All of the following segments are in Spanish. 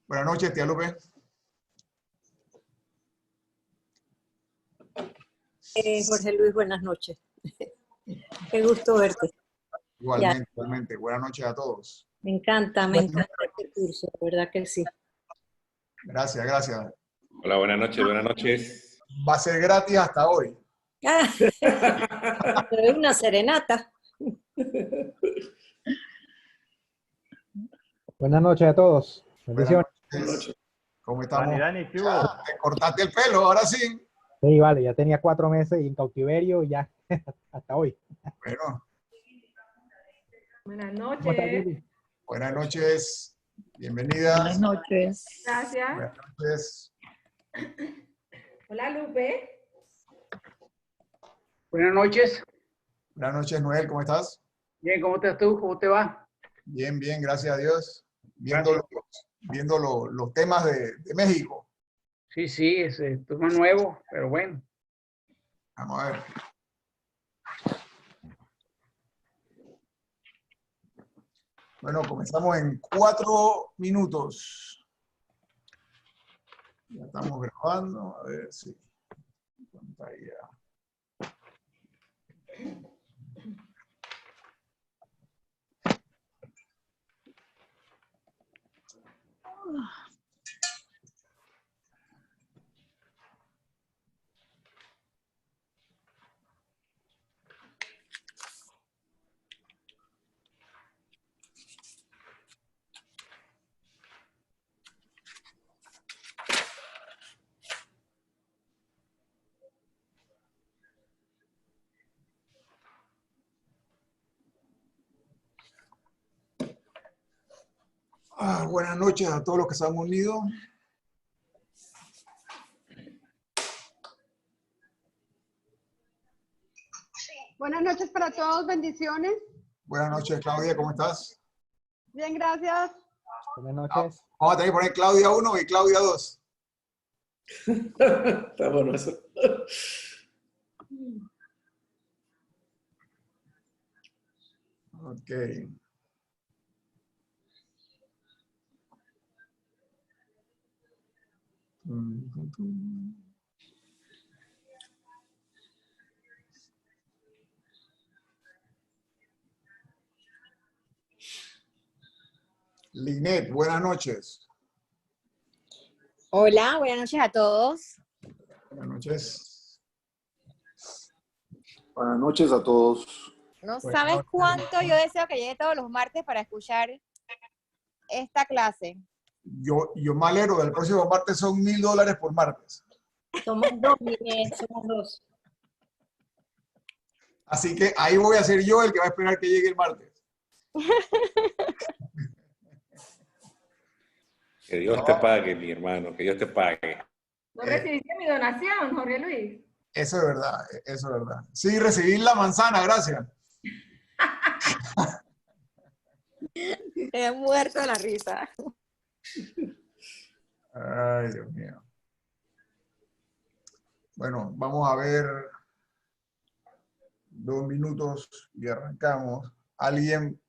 Buenas noches, tía Lupe. Jorge Luis, buenas noches. Qué gusto verte. Igualmente, Ya. igualmente. Buenas noches a todos. Me encanta este curso, de verdad que sí. Gracias, gracias. Hola, buenas noches, buenas noches. Va a ser gratis hasta hoy. Ah, te doy una serenata. Buenas noches a todos. Bendiciones. Buenas noches. ¿Cómo estamos? Dani, ¿qué hubo? Ya, te cortaste el pelo, ahora sí. Sí, vale, ya tenía 4 meses en cautiverio y ya hasta hoy. Bueno, Buenas ¿Cómo estás, noches. Lili? buenas noches. Bienvenidas. Buenas noches. Gracias. Buenas noches. Hola, Lupe. Buenas noches. Buenas noches, Noel. ¿Cómo estás? Bien, ¿cómo estás tú? ¿Cómo te va? Bien, bien, gracias a Dios. Viendo los temas de México. Sí, sí, es turno nuevo, pero bueno. Vamos a ver. Bueno, comenzamos en 4 minutos. Ya estamos grabando. A ver si pantalla. Buenas noches a todos los que se han unido. Buenas noches para todos, bendiciones. Buenas noches, Claudia, ¿cómo estás? Bien, gracias. Buenas noches. Vamos a tener que poner Claudia 1 y Claudia 2. Está bueno eso. Ok. Linet, buenas noches. Hola, buenas noches a todos. Buenas noches. Buenas noches a todos. No Buenas sabes noches. cuánto yo deseo que llegue todos los martes para escuchar esta clase. Yo me alegro, del próximo martes son $1000 por martes. Somos dos, Linet, somos dos. Así que ahí voy a ser yo el que va a esperar que llegue el martes. Que Dios te pague, mi hermano, que Dios te pague. ¿No recibiste mi donación, Jorge Luis? Eso es verdad, eso es verdad. Sí, recibí la manzana, gracias. Me he muerto de la risa. Ay, Dios mío. Bueno, vamos a ver 2 minutos y arrancamos. ¿Alguien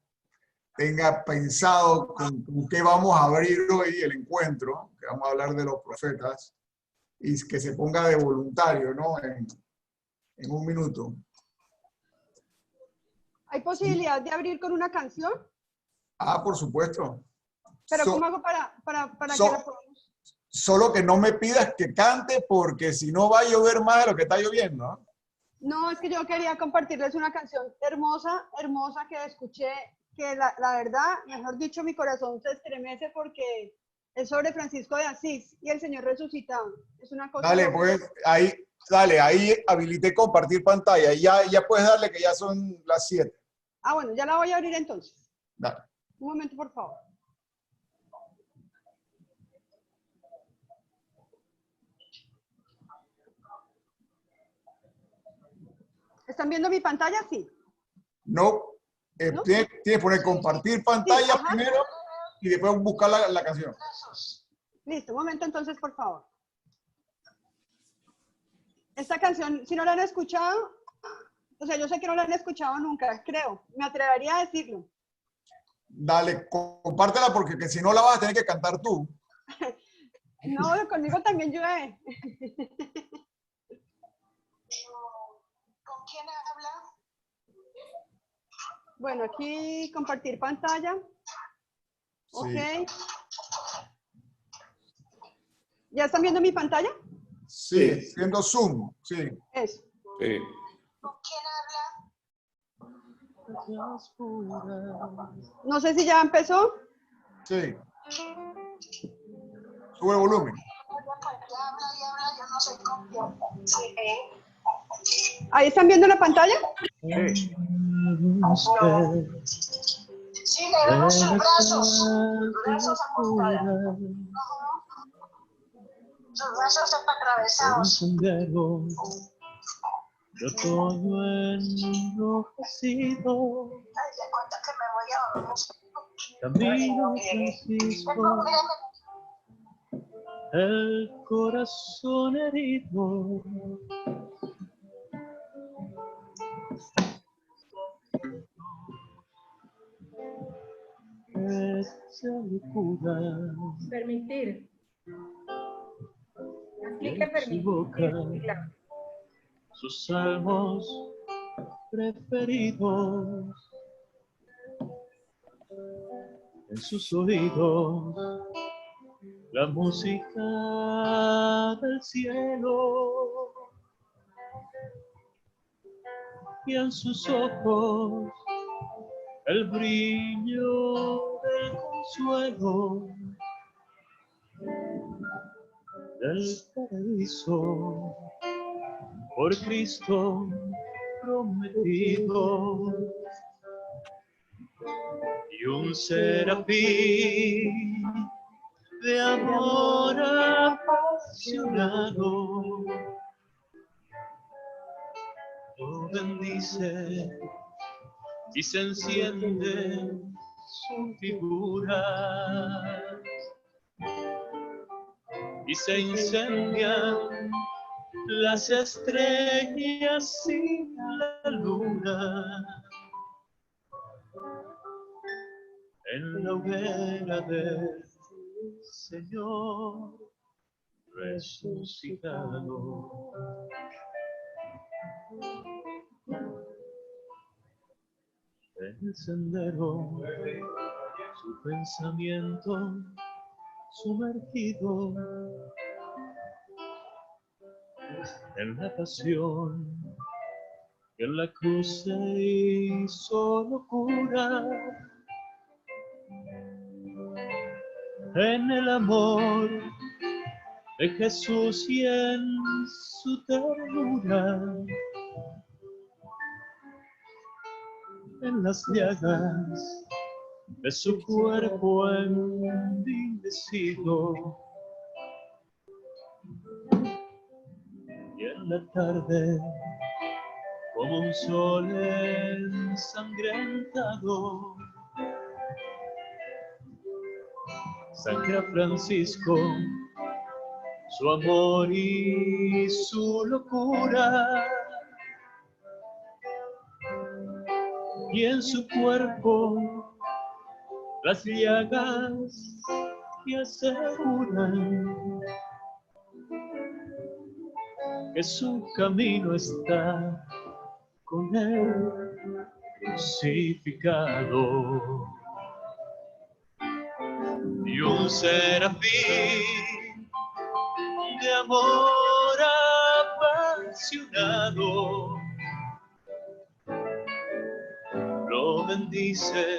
tenga pensado con qué vamos a abrir hoy el encuentro? Que vamos a hablar de los profetas y que se ponga de voluntario, ¿no? En 1 minuto. ¿Hay posibilidad de abrir con una canción? Ah, por supuesto. Pero So- ¿cómo hago para so- que la podamos? Solo que no me pidas que cante porque si no va a llover más de lo que está lloviendo, ¿no? No, es que yo quería compartirles una canción hermosa, hermosa que escuché, que la verdad, mejor dicho, mi corazón se estremece porque es sobre Francisco de Asís y el Señor resucitado. Es una cosa... Dale, loca. pues, ahí habilité compartir pantalla. Ya puedes darle que ya son las 7. Ah, bueno, ya la voy a abrir entonces. Dale. Un momento, por favor. ¿Están viendo mi pantalla? Sí. No, ¿No? tienes que poner compartir pantalla ajá. primero y después buscar la canción. Listo, un momento entonces, por favor. Esta canción, si no la han escuchado, o sea, yo sé que no la han escuchado nunca, creo. Me atrevería a decirlo. Dale, compártela porque que si no la vas a tener que cantar tú. No, conmigo también llueve. ¿Con quién habla? Bueno, aquí compartir pantalla. Ok. Sí. ¿Ya están viendo mi pantalla? Sí, siendo Zoom, sí. Eso. Sí. ¿Con quién habla? No sé si ya empezó. Sí. Sube el volumen. Habla, yo no sé con quién. Sí. ¿Ahí están viendo la pantalla? Sí. Sí, le vemos sus brazos. Brazos apostados. Sus brazos atravesados. De otoño enrojecido, Ay, le cuento que me voy a dormir. camino Francisco, el corazón herido. Esa locura Permitir. Así en que su permitir. boca, Sí, claro. sus salmos preferidos, en sus oídos la música del cielo y en sus ojos el brillo del consuelo del paraíso por Cristo prometido. Y un serafín de amor apasionado lo bendice y se enciende su figura y se incendian las estrellas y la luna en la hoguera del Señor resucitado. En el sendero, su pensamiento sumergido en la pasión que en la cruz se hizo locura, en el amor de Jesús y en su ternura, en las llagas de su cuerpo envilecido, y en la tarde como un sol ensangrentado sangra Francisco su amor y su locura, y en su cuerpo las llagas que aseguran que su camino está con él crucificado. Y un serafín de amor apasionado lo bendice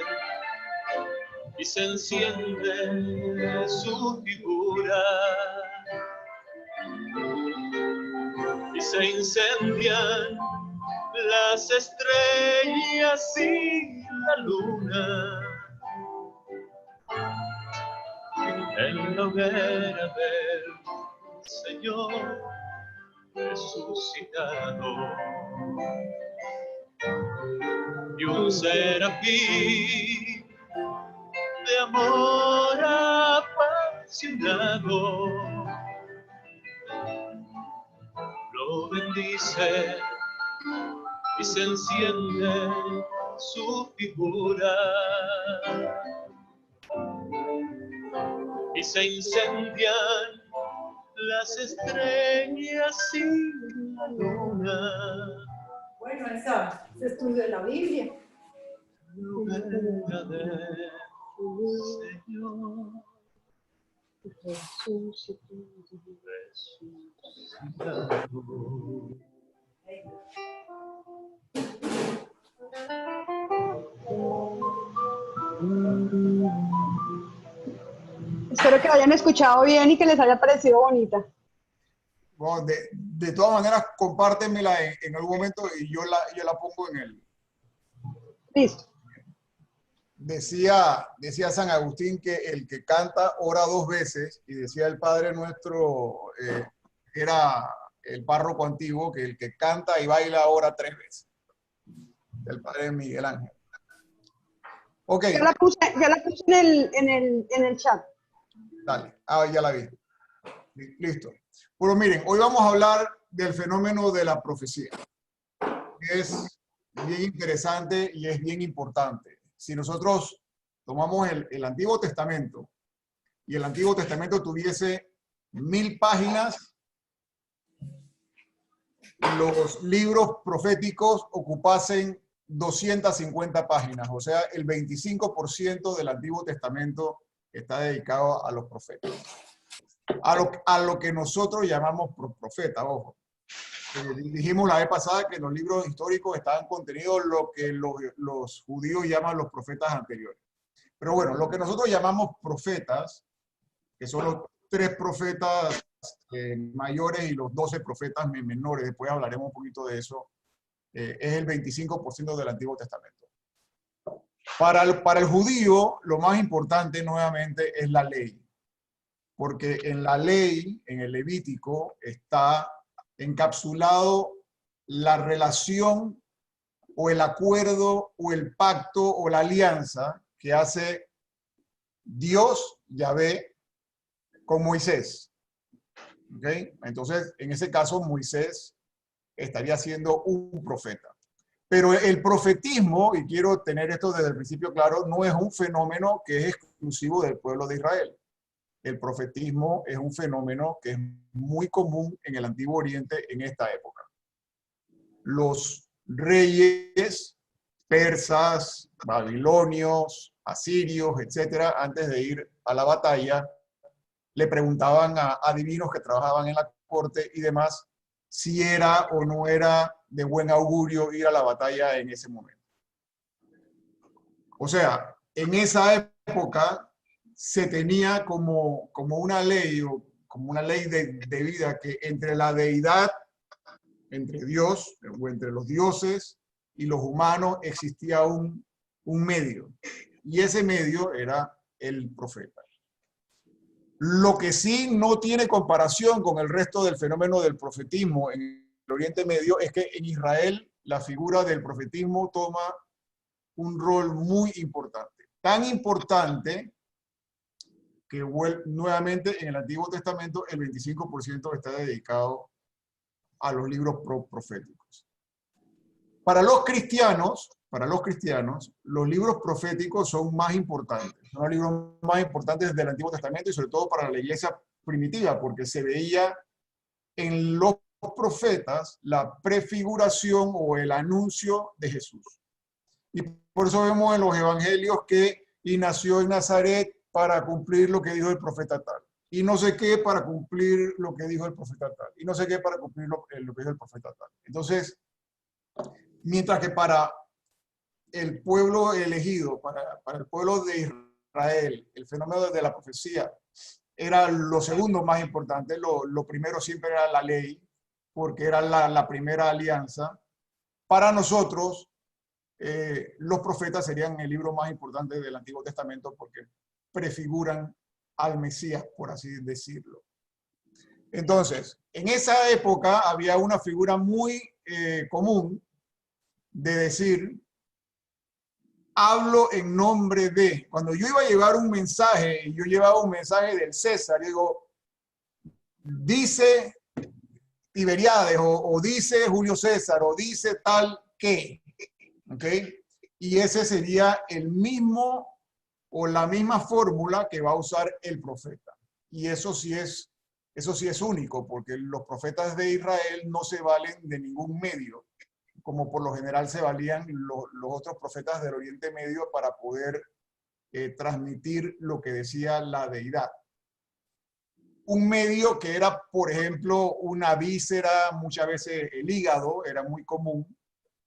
y se enciende su figura y se incendian las estrellas y la luna en la hoguera del Señor resucitado. Y un serafín de amor apasionado lo bendice y se enciende su figura y se incendian las estrellas y la luna. Bueno, ese estudio de la Biblia. Venga del Señor. Resucitado. Espero que la hayan escuchado bien y que les haya parecido bonita. Bueno, de todas maneras, compártemela en algún momento y yo la pongo en el... Listo. Decía San Agustín que el que canta ora 2 veces, y decía el Padre Nuestro, era el párroco antiguo, que el que canta y baila ora 3 veces. El Padre Miguel Ángel. Ok. Ya la puse en el chat. Dale. Ah, ya la vi. Listo. Bueno, miren, hoy vamos a hablar del fenómeno de la profecía. Es bien interesante y es bien importante. Si nosotros tomamos el Antiguo Testamento y el Antiguo Testamento tuviese 1000 páginas, los libros proféticos ocupasen 250 páginas, o sea, el 25% del Antiguo Testamento está dedicado a los profetas. A lo que nosotros llamamos profeta, ojo. Dijimos la vez pasada que en los libros históricos estaban contenidos lo que los judíos llaman los profetas anteriores. Pero bueno, lo que nosotros llamamos profetas, que son los 3 profetas mayores y los 12 profetas menores, después hablaremos un poquito de eso, es el 25% del Antiguo Testamento. Para el judío, lo más importante nuevamente es la ley. Porque en la ley, en el Levítico, está encapsulado la relación o el acuerdo o el pacto o la alianza que hace Dios, Yahvé, con Moisés. ¿Okay? Entonces, en ese caso, Moisés estaría siendo un profeta. Pero el profetismo, y quiero tener esto desde el principio claro, no es un fenómeno que es exclusivo del pueblo de Israel. El profetismo es un fenómeno que es muy común en el Antiguo Oriente en esta época. Los reyes persas, babilonios, asirios, etcétera, antes de ir a la batalla, le preguntaban a adivinos que trabajaban en la corte y demás si era o no era de buen augurio ir a la batalla en ese momento. O sea, en esa época se tenía como una ley o como una ley de vida que entre la deidad, entre Dios o entre los dioses y los humanos existía un medio. Y ese medio era el profeta. Lo que sí no tiene comparación con el resto del fenómeno del profetismo en el Oriente Medio es que en Israel la figura del profetismo toma un rol muy importante. Tan importante que nuevamente en el Antiguo Testamento el 25% está dedicado a los libros proféticos. Para los cristianos, los libros proféticos son más importantes. Son los libros más importantes del Antiguo Testamento y sobre todo para la iglesia primitiva, porque se veía en los profetas la prefiguración o el anuncio de Jesús. Y por eso vemos en los evangelios que y nació en Nazaret para cumplir lo que dijo el profeta tal. Y no sé qué para cumplir lo que dijo el profeta tal. Y no sé qué para cumplir lo que dijo el profeta tal. Entonces, mientras que para el pueblo elegido, para el pueblo de Israel, el fenómeno de la profecía era lo segundo más importante. Lo primero siempre era la ley, porque era la primera alianza. Para nosotros, los profetas serían el libro más importante del Antiguo Testamento porque prefiguran al Mesías, por así decirlo. Entonces, en esa época había una figura muy común de decir, hablo en nombre de. Cuando yo iba a llevar un mensaje, y yo llevaba un mensaje del César, digo, dice Tiberiades, o dice Julio César, o dice tal que. ¿Ok? Y ese sería el mismo o la misma fórmula que va a usar el profeta. Y eso sí es único, porque los profetas de Israel no se valen de ningún medio, como por lo general se valían los otros profetas del Oriente Medio para poder transmitir lo que decía la deidad. Un medio que era, por ejemplo, una víscera, muchas veces el hígado era muy común,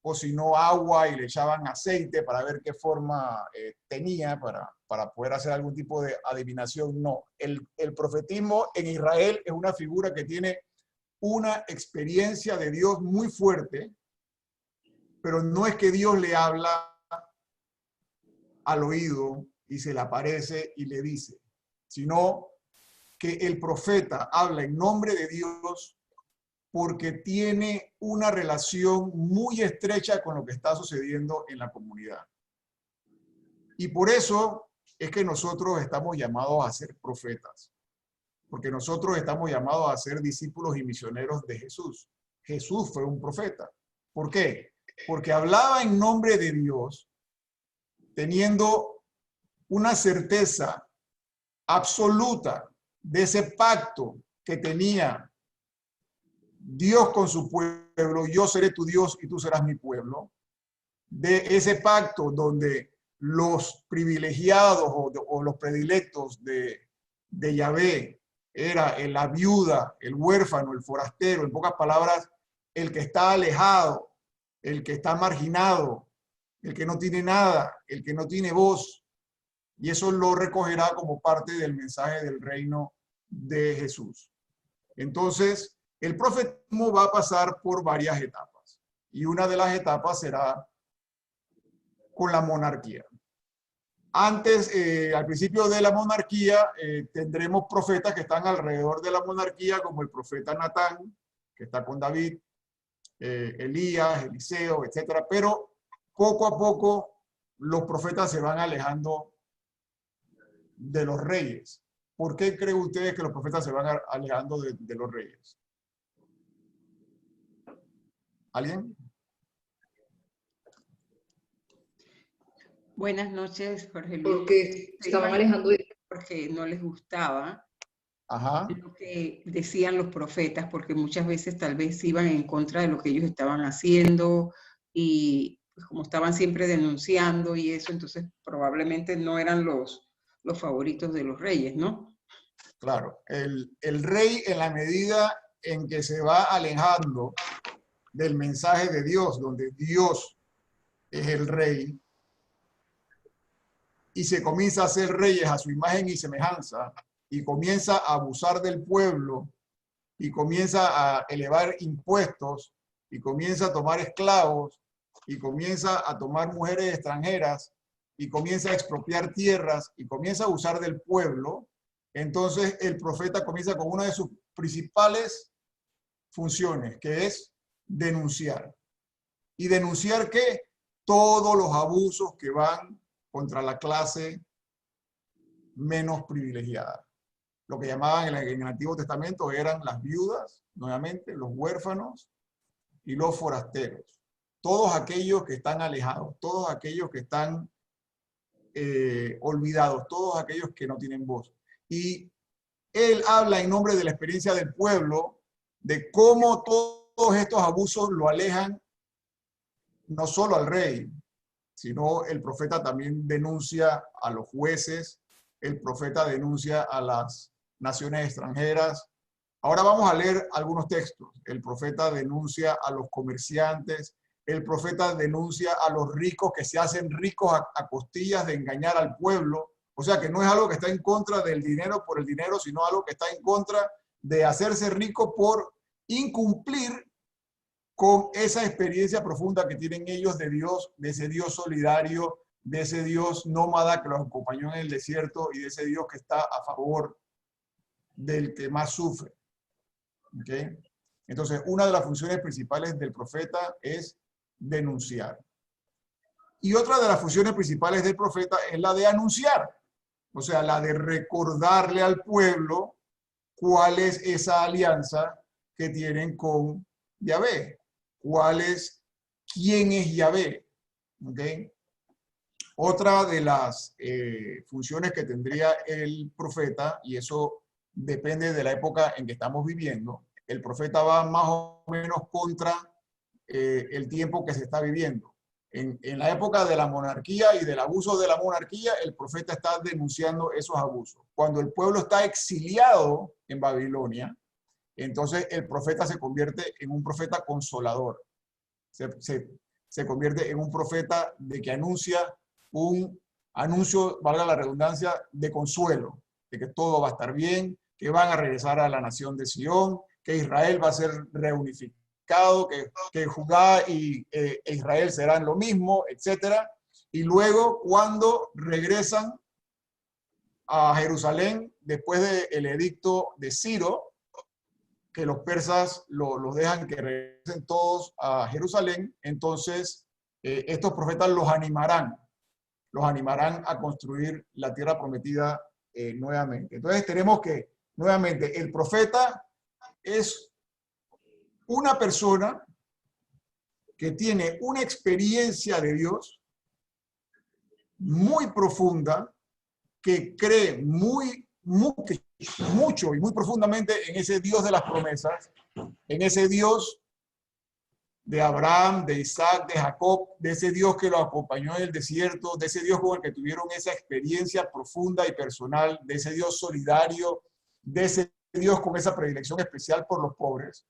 o si no agua y le echaban aceite para ver qué forma tenía para poder hacer algún tipo de adivinación. No, el profetismo en Israel es una figura que tiene una experiencia de Dios muy fuerte, pero no es que Dios le habla al oído y se le aparece y le dice, sino que el profeta habla en nombre de Dios porque tiene una relación muy estrecha con lo que está sucediendo en la comunidad. Y por eso es que nosotros estamos llamados a ser profetas, porque nosotros estamos llamados a ser discípulos y misioneros de Jesús. Jesús fue un profeta. ¿Por qué? Porque hablaba en nombre de Dios, teniendo una certeza absoluta de ese pacto que tenía Dios con su pueblo, yo seré tu Dios y tú serás mi pueblo, de ese pacto donde los privilegiados o los predilectos de Yahvé era la viuda, el huérfano, el forastero, en pocas palabras, el que está alejado, el que está marginado, el que no tiene nada, el que no tiene voz, y eso lo recogerá como parte del mensaje del reino de Jesús. Entonces, el profetismo va a pasar por varias etapas, y una de las etapas será con la monarquía. Antes, al principio de la monarquía, tendremos profetas que están alrededor de la monarquía, como el profeta Natán, que está con David, Elías, Eliseo, etc. Pero poco a poco los profetas se van alejando de los reyes. ¿Por qué creen ustedes que los profetas se van alejando de los reyes? ¿Alguien? Buenas noches, Jorge Luis. Porque estaban alejando de... Porque no les gustaba Ajá. lo que decían los profetas, porque muchas veces tal vez iban en contra de lo que ellos estaban haciendo y pues, como estaban siempre denunciando y eso, entonces probablemente no eran los favoritos de los reyes, ¿no? Claro, el rey en la medida en que se va alejando del mensaje de Dios, donde Dios es el rey, y se comienza a hacer reyes a su imagen y semejanza, y comienza a abusar del pueblo, y comienza a elevar impuestos, y comienza a tomar esclavos, y comienza a tomar mujeres extranjeras, y comienza a expropiar tierras, y comienza a abusar del pueblo, entonces el profeta comienza con una de sus principales funciones, que es denunciar. ¿Y denunciar qué? Todos los abusos que van contra la clase menos privilegiada. Lo que llamaban en el Antiguo Testamento eran las viudas, nuevamente, los huérfanos y los forasteros. Todos aquellos que están alejados, todos aquellos que están olvidados, todos aquellos que no tienen voz. Y él habla en nombre de la experiencia del pueblo, de cómo todos estos abusos lo alejan no solo al rey, sino el profeta también denuncia a los jueces, el profeta denuncia a las naciones extranjeras. Ahora vamos a leer algunos textos. El profeta denuncia a los comerciantes, el profeta denuncia a los ricos que se hacen ricos a costillas de engañar al pueblo. O sea que no es algo que está en contra del dinero por el dinero, sino algo que está en contra de hacerse rico por incumplir con esa experiencia profunda que tienen ellos de Dios, de ese Dios solidario, de ese Dios nómada que los acompañó en el desierto y de ese Dios que está a favor del que más sufre. ¿Okay? Entonces, una de las funciones principales del profeta es denunciar. Y otra de las funciones principales del profeta es la de anunciar. O sea, la de recordarle al pueblo cuál es esa alianza que tienen con Yahvé. ¿Quién es Yahvé? ¿Okay? Otra de las funciones que tendría el profeta, y eso depende de la época en que estamos viviendo, el profeta va más o menos contra el tiempo que se está viviendo. En la época de la monarquía y del abuso de la monarquía, el profeta está denunciando esos abusos. Cuando el pueblo está exiliado en Babilonia, entonces el profeta se convierte en un profeta consolador. Se convierte en un profeta de que anuncia un anuncio, valga la redundancia, de consuelo, de que todo va a estar bien, que van a regresar a la nación de Sion, que Israel va a ser reunificado, que Judá y Israel serán lo mismo, etc. Y luego, cuando regresan a Jerusalén, después del edicto de Ciro, que los persas los dejan que regresen todos a Jerusalén, entonces estos profetas los animarán a construir la tierra prometida nuevamente. Entonces tenemos que, nuevamente, el profeta es una persona que tiene una experiencia de Dios muy profunda, que cree mucho y muy profundamente en ese Dios de las promesas, en ese Dios de Abraham, de Isaac, de Jacob, de ese Dios que lo acompañó en el desierto, de ese Dios con el que tuvieron esa experiencia profunda y personal, de ese Dios solidario, de ese Dios con esa predilección especial por los pobres.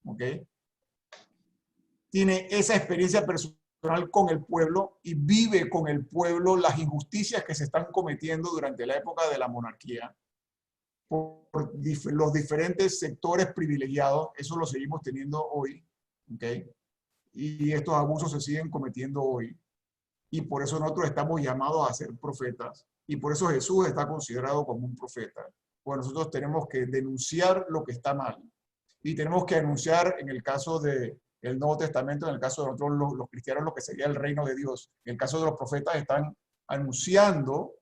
¿Ok? Tiene esa experiencia personal con el pueblo y vive con el pueblo las injusticias que se están cometiendo durante la época de la monarquía por los diferentes sectores privilegiados. Eso lo seguimos teniendo hoy. ¿Okay? Y estos abusos se siguen cometiendo hoy. Y por eso nosotros estamos llamados a ser profetas. Y por eso Jesús está considerado como un profeta. Pues nosotros tenemos que denunciar lo que está mal. Y tenemos que anunciar, en el caso del Nuevo Testamento, en el caso de nosotros los cristianos, lo que sería el reino de Dios. En el caso de los profetas están anunciando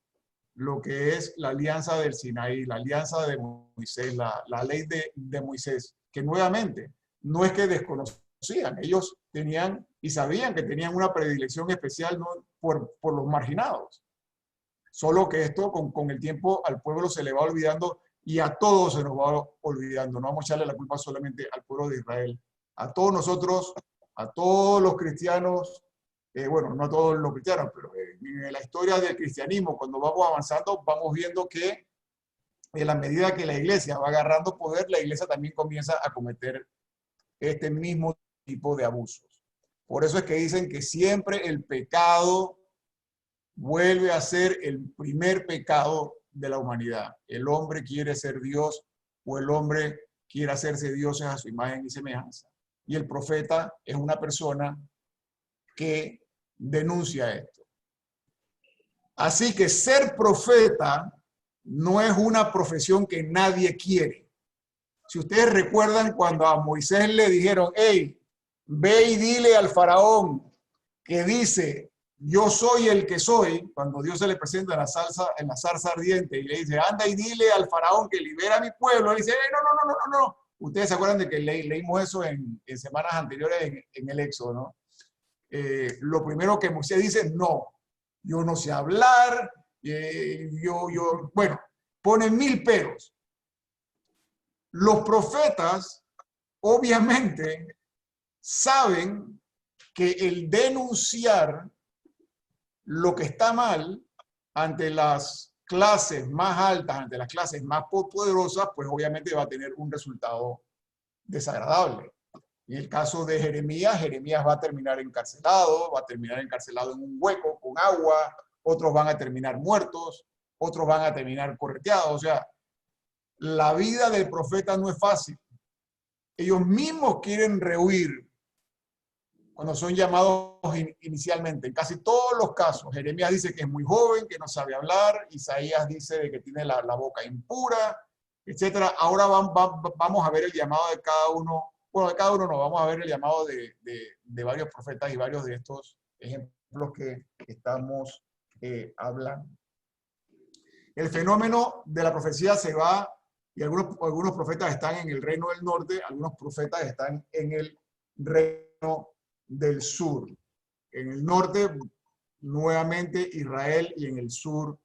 lo que es la alianza del Sinaí, la alianza de Moisés, la ley de Moisés, que nuevamente no es que desconocían, ellos tenían y sabían que tenían una predilección especial, ¿no? por los marginados. Solo que esto con el tiempo al pueblo se le va olvidando y a todos se nos va olvidando. No vamos a echarle la culpa solamente al pueblo de Israel. A todos nosotros, a todos los cristianos, bueno, no todos los cristianos, pero en la historia del cristianismo, cuando vamos avanzando, vamos viendo que en la medida que la iglesia va agarrando poder, la iglesia también comienza a cometer este mismo tipo de abusos. Por eso es que dicen que siempre el pecado vuelve a ser el primer pecado de la humanidad. El hombre quiere ser Dios o el hombre quiere hacerse dioses a su imagen y semejanza. Y el profeta es una persona que denuncia esto. Así que ser profeta no es una profesión que nadie quiere. Si ustedes recuerdan cuando a Moisés le dijeron, hey, ve y dile al faraón que dice, yo soy el que soy, cuando Dios se le presenta en la zarza ardiente y le dice, anda y dile al faraón que libera a mi pueblo, él dice, no. Ustedes se acuerdan de que leímos eso en semanas anteriores en el Éxodo, ¿no? Lo primero que Moisés dice, no, yo no sé hablar, bueno, pone 1000 peros. Los profetas, obviamente, saben que el denunciar lo que está mal ante las clases más altas, ante las clases más poderosas, pues obviamente va a tener un resultado desagradable. En el caso de Jeremías, Jeremías va a terminar encarcelado en un hueco con agua, otros van a terminar muertos, otros van a terminar correteados. O sea, la vida del profeta no es fácil. Ellos mismos quieren rehuir cuando son llamados inicialmente. En casi todos los casos, Jeremías dice que es muy joven, que no sabe hablar, Isaías dice de que tiene la boca impura, etc. Ahora vamos a ver el llamado de cada uno. Bueno, de cada uno no, vamos a ver el llamado de varios profetas y varios de estos ejemplos que estamos hablando. El fenómeno de la profecía se va, y algunos profetas están en el reino del norte, algunos profetas están en el reino del sur. En el norte nuevamente Israel y en el sur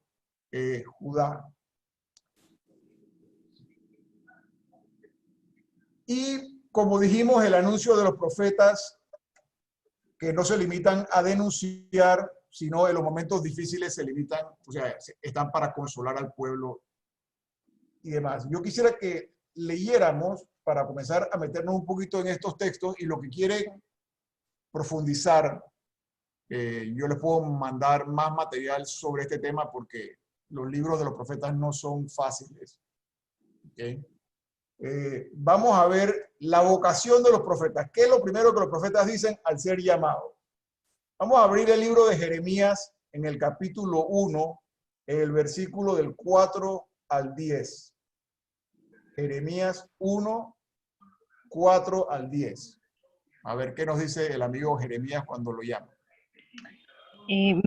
Judá. Y como dijimos, el anuncio de los profetas que no se limitan a denunciar, sino en los momentos difíciles se limitan, o sea, están para consolar al pueblo y demás. Yo quisiera que leyéramos para comenzar a meternos un poquito en estos textos y lo que quieren profundizar, yo les puedo mandar más material sobre este tema porque los libros de los profetas no son fáciles. ¿Okay? Vamos a ver la vocación de los profetas. ¿Qué es lo primero que los profetas dicen al ser llamados? Vamos a abrir el libro de Jeremías en el capítulo 1, el versículo del 4 al 10. Jeremías 1, 4 al 10. A ver qué nos dice el amigo Jeremías cuando lo llama.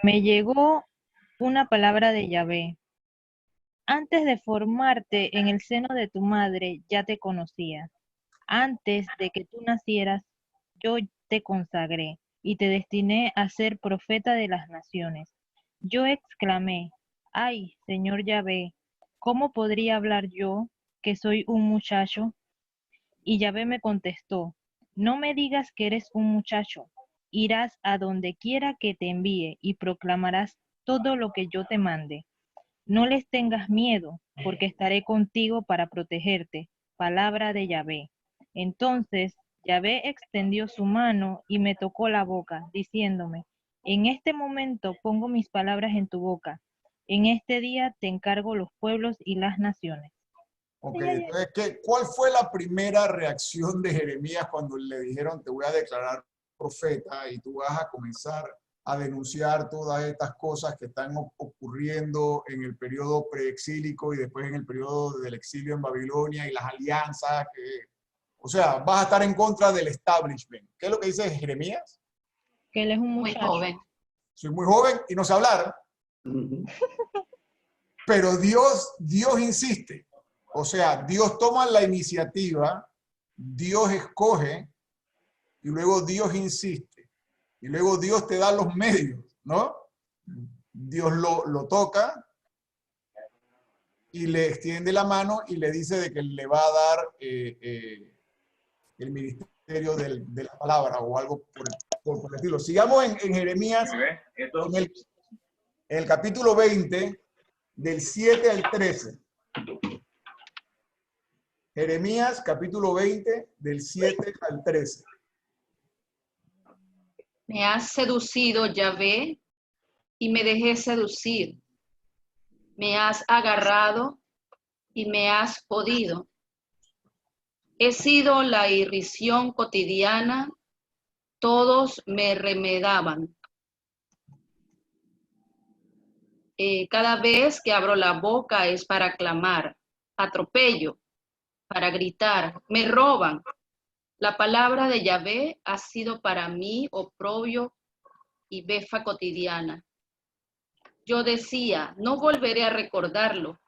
Me llegó una palabra de Yahvé. Antes de formarte en el seno de tu madre, ya te conocía. Antes de que tú nacieras, yo te consagré y te destiné a ser profeta de las naciones. Yo exclamé, ay, Señor Yahvé, ¿cómo podría hablar yo, que soy un muchacho? Y Yahvé me contestó, no me digas que eres un muchacho. Irás a donde quiera que te envíe y proclamarás todo lo que yo te mande. No les tengas miedo, porque estaré contigo para protegerte. Palabra de Yahvé. Entonces Yahvé extendió su mano y me tocó la boca, diciéndome, en este momento pongo mis palabras en tu boca. En este día te encargo los pueblos y las naciones. Ok, entonces, ¿cuál fue la primera reacción de Jeremías cuando le dijeron, te voy a declarar profeta y tú vas a comenzar a denunciar todas estas cosas que están ocurriendo en el periodo preexílico y después en el periodo del exilio en Babilonia y las alianzas? O sea, vas a estar en contra del establishment. ¿Qué es lo que dice Jeremías? Que él es un muchacho. Muy joven. Soy muy joven y no sé hablar. Pero Dios insiste. O sea, Dios toma la iniciativa, Dios escoge y luego Dios insiste. Y luego Dios te da los medios, ¿no? Dios lo toca y le extiende la mano y le dice de que le va a dar el ministerio de la palabra o algo por el estilo. Sigamos en Jeremías, en el capítulo 20, del 7 al 13. Jeremías, capítulo 20, del 7 al 13. Me has seducido, Yahvé, y me dejé seducir. Me has agarrado y me has podido. He sido la irrisión cotidiana, todos me remedaban. Cada vez que abro la boca es para clamar, atropello, para gritar, me roban. La palabra de Yahvé ha sido para mí oprobio y befa cotidiana. Yo decía, no volveré a recordarlo,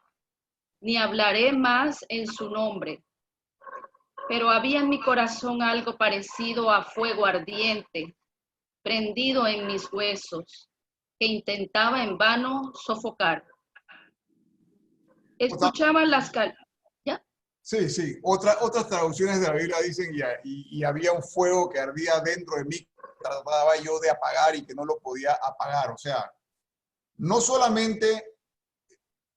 ni hablaré más en su nombre. Pero había en mi corazón algo parecido a fuego ardiente, prendido en mis huesos, que intentaba en vano sofocar. Escuchaba las ¿ya? Sí, sí. Otras traducciones de la Biblia dicen y había un fuego que ardía dentro de mí, que trataba yo de apagar y que no lo podía apagar. O sea, no solamente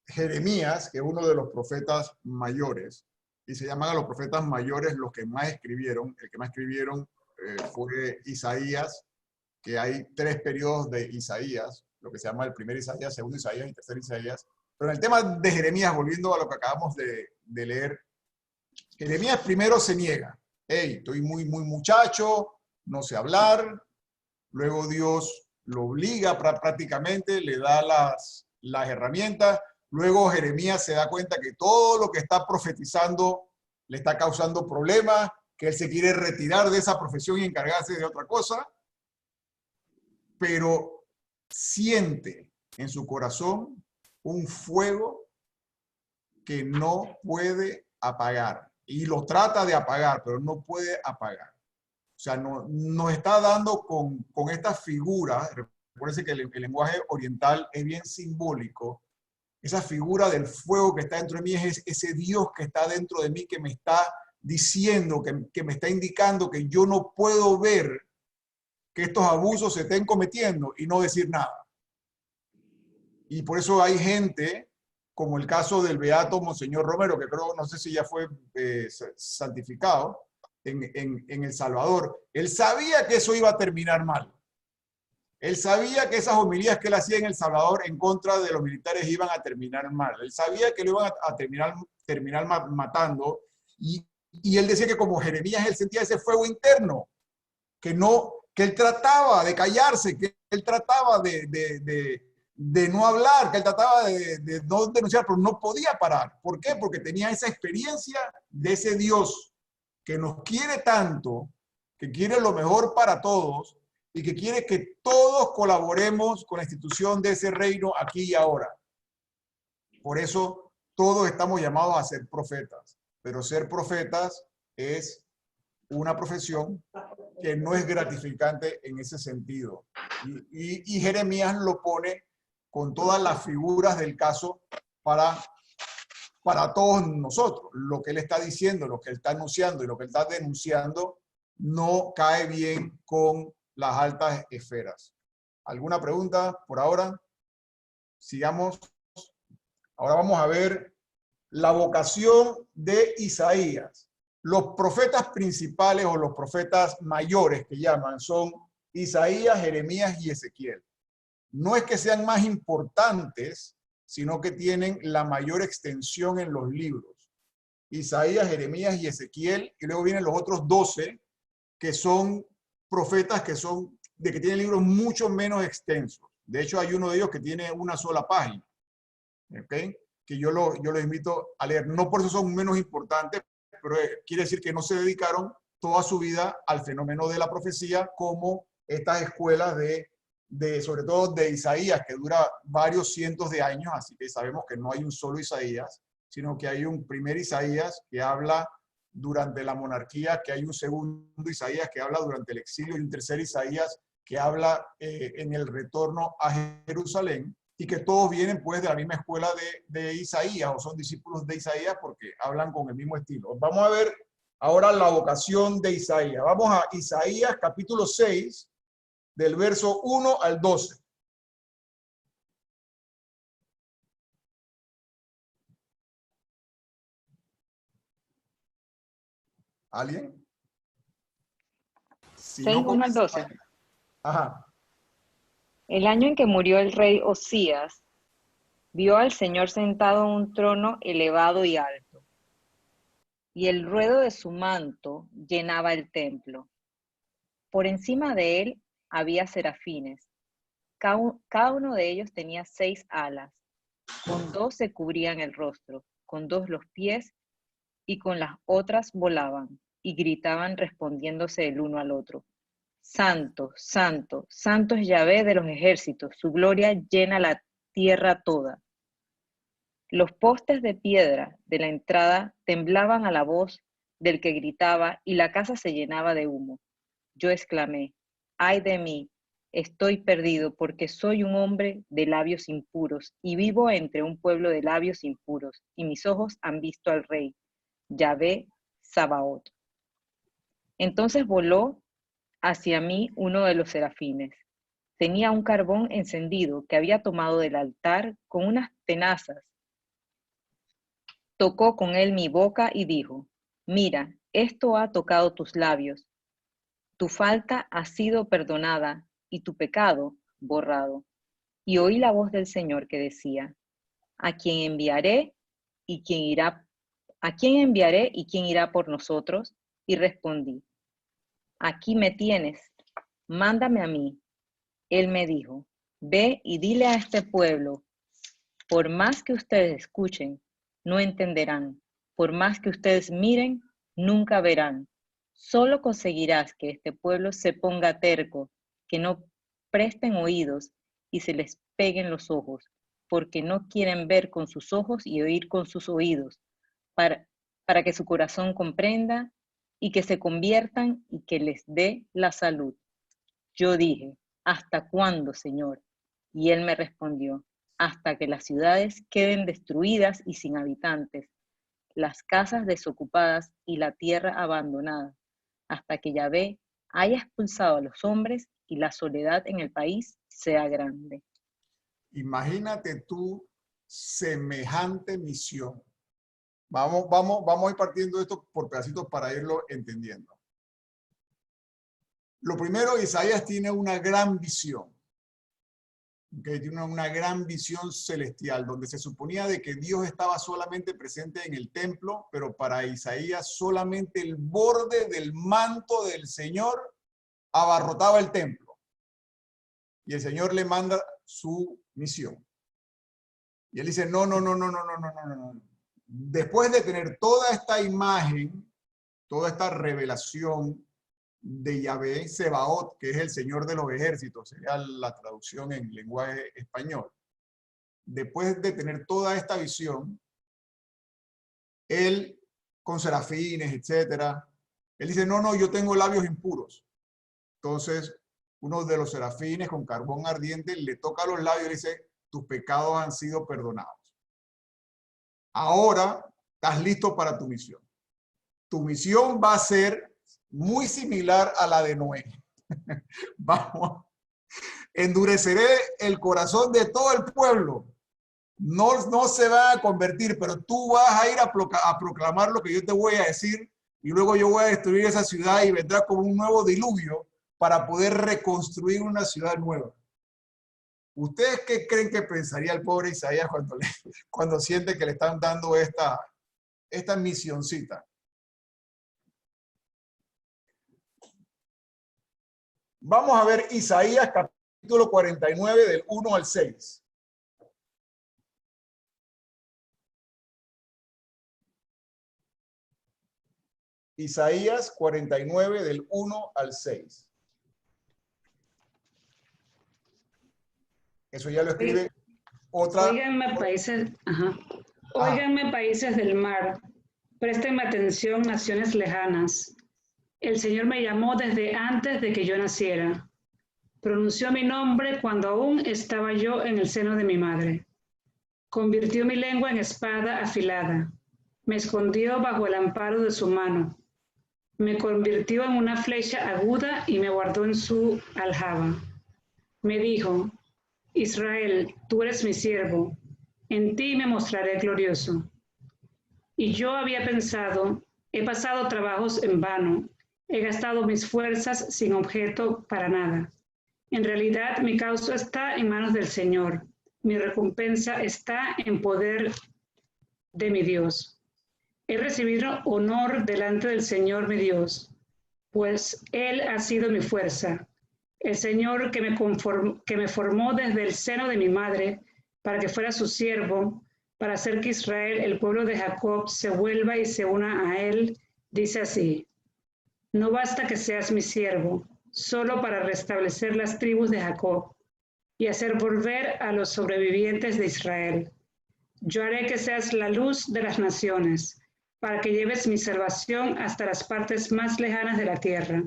Jeremías, que es uno de los profetas mayores, y se llaman a los profetas mayores los que más escribieron. El que más escribieron fue Isaías, que hay 3 periodos de Isaías, lo que se llama el primer Isaías, segundo Isaías y tercer Isaías. Pero en el tema de Jeremías, volviendo a lo que acabamos de leer, Jeremías primero se niega. Hey, estoy muy muchacho, no sé hablar. Luego Dios lo obliga prácticamente, le da las herramientas. Luego Jeremías se da cuenta que todo lo que está profetizando le está causando problemas, que él se quiere retirar de esa profesión y encargarse de otra cosa. Pero siente en su corazón un fuego que no puede apagar. Y lo trata de apagar, pero no puede apagar. O sea, nos está dando con esta figura. Recuérdense que el lenguaje oriental es bien simbólico. Esa figura del fuego que está dentro de mí es ese Dios que está dentro de mí, que me está diciendo, que me está indicando que yo no puedo ver que estos abusos se estén cometiendo y no decir nada. Y por eso hay gente, como el caso del beato Monseñor Romero, que creo, no sé si ya fue santificado en El Salvador. Él sabía que eso iba a terminar mal. Él sabía que esas homilías que él hacía en El Salvador en contra de los militares iban a terminar mal. Él sabía que lo iban a terminar matando. Y él decía que como Jeremías, él sentía ese fuego interno, que él trataba de callarse, que él trataba de no hablar, que él trataba de no denunciar, pero no podía parar. ¿Por qué? Porque tenía esa experiencia de ese Dios que nos quiere tanto, que quiere lo mejor para todos y que quiere que todos colaboremos con la institución de ese reino aquí y ahora. Por eso todos estamos llamados a ser profetas, pero ser profetas es una profesión que no es gratificante en ese sentido. Y Jeremías lo pone con todas las figuras del caso para todos nosotros. Lo que él está diciendo, lo que él está anunciando y lo que él está denunciando no cae bien con las altas esferas. ¿Alguna pregunta por ahora? Sigamos. Ahora vamos a ver la vocación de Isaías. Los profetas principales o los profetas mayores que llaman son Isaías, Jeremías y Ezequiel. No es que sean más importantes, sino que tienen la mayor extensión en los libros. Isaías, Jeremías y Ezequiel, y luego vienen los otros 12, que son profetas que tienen libros mucho menos extensos. De hecho, hay uno de ellos que tiene una sola página, ¿okay? Que yo los invito a leer. No por eso son menos importantes, pero quiere decir que no se dedicaron toda su vida al fenómeno de la profecía como estas escuelas sobre todo de Isaías, que dura varios cientos de años, así que sabemos que no hay un solo Isaías, sino que hay un primer Isaías que habla durante la monarquía, que hay un segundo Isaías que habla durante el exilio y un tercer Isaías que habla en el retorno a Jerusalén, y que todos vienen pues de la misma escuela de Isaías, o son discípulos de Isaías porque hablan con el mismo estilo. Vamos a ver ahora la vocación de Isaías. Vamos a Isaías capítulo 6, del verso 1 al 12. ¿Alguien? Si 6, no, 1 al 12. Ajá. El año en que murió el rey Osías, vio al Señor sentado en un trono elevado y alto, y el ruedo de su manto llenaba el templo. Por encima de él había serafines. Cada uno de ellos tenía 6 alas. Con 2 se cubrían el rostro, con 2 los pies, y con las otras volaban, y gritaban respondiéndose el uno al otro: Santo, santo, santo es Yahvé de los ejércitos, su gloria llena la tierra toda. Los postes de piedra de la entrada temblaban a la voz del que gritaba, y la casa se llenaba de humo. Yo exclamé: ¡ay de mí! Estoy perdido, porque soy un hombre de labios impuros, y vivo entre un pueblo de labios impuros, y mis ojos han visto al Rey, Yahvé Sabaoth. Entonces voló hacia mí uno de los serafines. Tenía un carbón encendido que había tomado del altar con unas tenazas. Tocó con él mi boca y dijo: mira, esto ha tocado tus labios. Tu falta ha sido perdonada y tu pecado borrado. Y oí la voz del Señor que decía: ¿a quién enviaré y quién irá? ¿A quién enviaré y quién irá por nosotros? Y respondí: aquí me tienes, mándame a mí. Él me dijo: ve y dile a este pueblo, por más que ustedes escuchen, no entenderán, por más que ustedes miren, nunca verán. Solo conseguirás que este pueblo se ponga terco, que no presten oídos y se les peguen los ojos, porque no quieren ver con sus ojos y oír con sus oídos, para que su corazón comprenda y que se conviertan y que les dé la salud. Yo dije: ¿hasta cuándo, Señor? Y él me respondió, hasta que las ciudades queden destruidas y sin habitantes, las casas desocupadas y la tierra abandonada, hasta que Yahvé haya expulsado a los hombres y la soledad en el país sea grande. Imagínate tú semejante misión. Vamos a ir partiendo esto por pedacitos para irlo entendiendo. Lo primero, Isaías tiene una gran visión. Okay, tiene una gran visión celestial, donde se suponía de que Dios estaba solamente presente en el templo, pero para Isaías solamente el borde del manto del Señor abarrotaba el templo. Y el Señor le manda su misión. Y él dice, no. Después de tener toda esta imagen, toda esta revelación de Yahvé Sebaot, que es el Señor de los ejércitos, sería la traducción en lenguaje español. Después de tener toda esta visión, él, con serafines, etcétera, él dice, no, yo tengo labios impuros. Entonces, uno de los serafines con carbón ardiente le toca los labios y le dice, tus pecados han sido perdonados. Ahora estás listo para tu misión. Tu misión va a ser muy similar a la de Noé. Vamos. Endureceré el corazón de todo el pueblo. No se va a convertir, pero tú vas a ir a proclamar lo que yo te voy a decir y luego yo voy a destruir esa ciudad y vendrá como un nuevo diluvio para poder reconstruir una ciudad nueva. ¿Ustedes qué creen que pensaría el pobre Isaías cuando siente que le están dando esta misioncita? Vamos a ver Isaías capítulo 49 del 1 al 6. Isaías 49 del 1 al 6. Eso ya lo escribe otra. Óiganme países del mar, préstenme atención naciones lejanas. El Señor me llamó desde antes de que yo naciera. Pronunció mi nombre cuando aún estaba yo en el seno de mi madre. Convirtió mi lengua en espada afilada. Me escondió bajo el amparo de su mano. Me convirtió en una flecha aguda y me guardó en su aljaba. Me dijo, Israel, tú eres mi siervo. En ti me mostraré glorioso. Y yo había pensado, he pasado trabajos en vano. He gastado mis fuerzas sin objeto para nada. En realidad, mi causa está en manos del Señor. Mi recompensa está en poder de mi Dios. He recibido honor delante del Señor mi Dios, pues Él ha sido mi fuerza. El Señor que me formó desde el seno de mi madre para que fuera su siervo, para hacer que Israel, el pueblo de Jacob, se vuelva y se una a Él, dice así. No basta que seas mi siervo, solo para restablecer las tribus de Jacob y hacer volver a los sobrevivientes de Israel. Yo haré que seas la luz de las naciones, para que lleves mi salvación hasta las partes más lejanas de la tierra.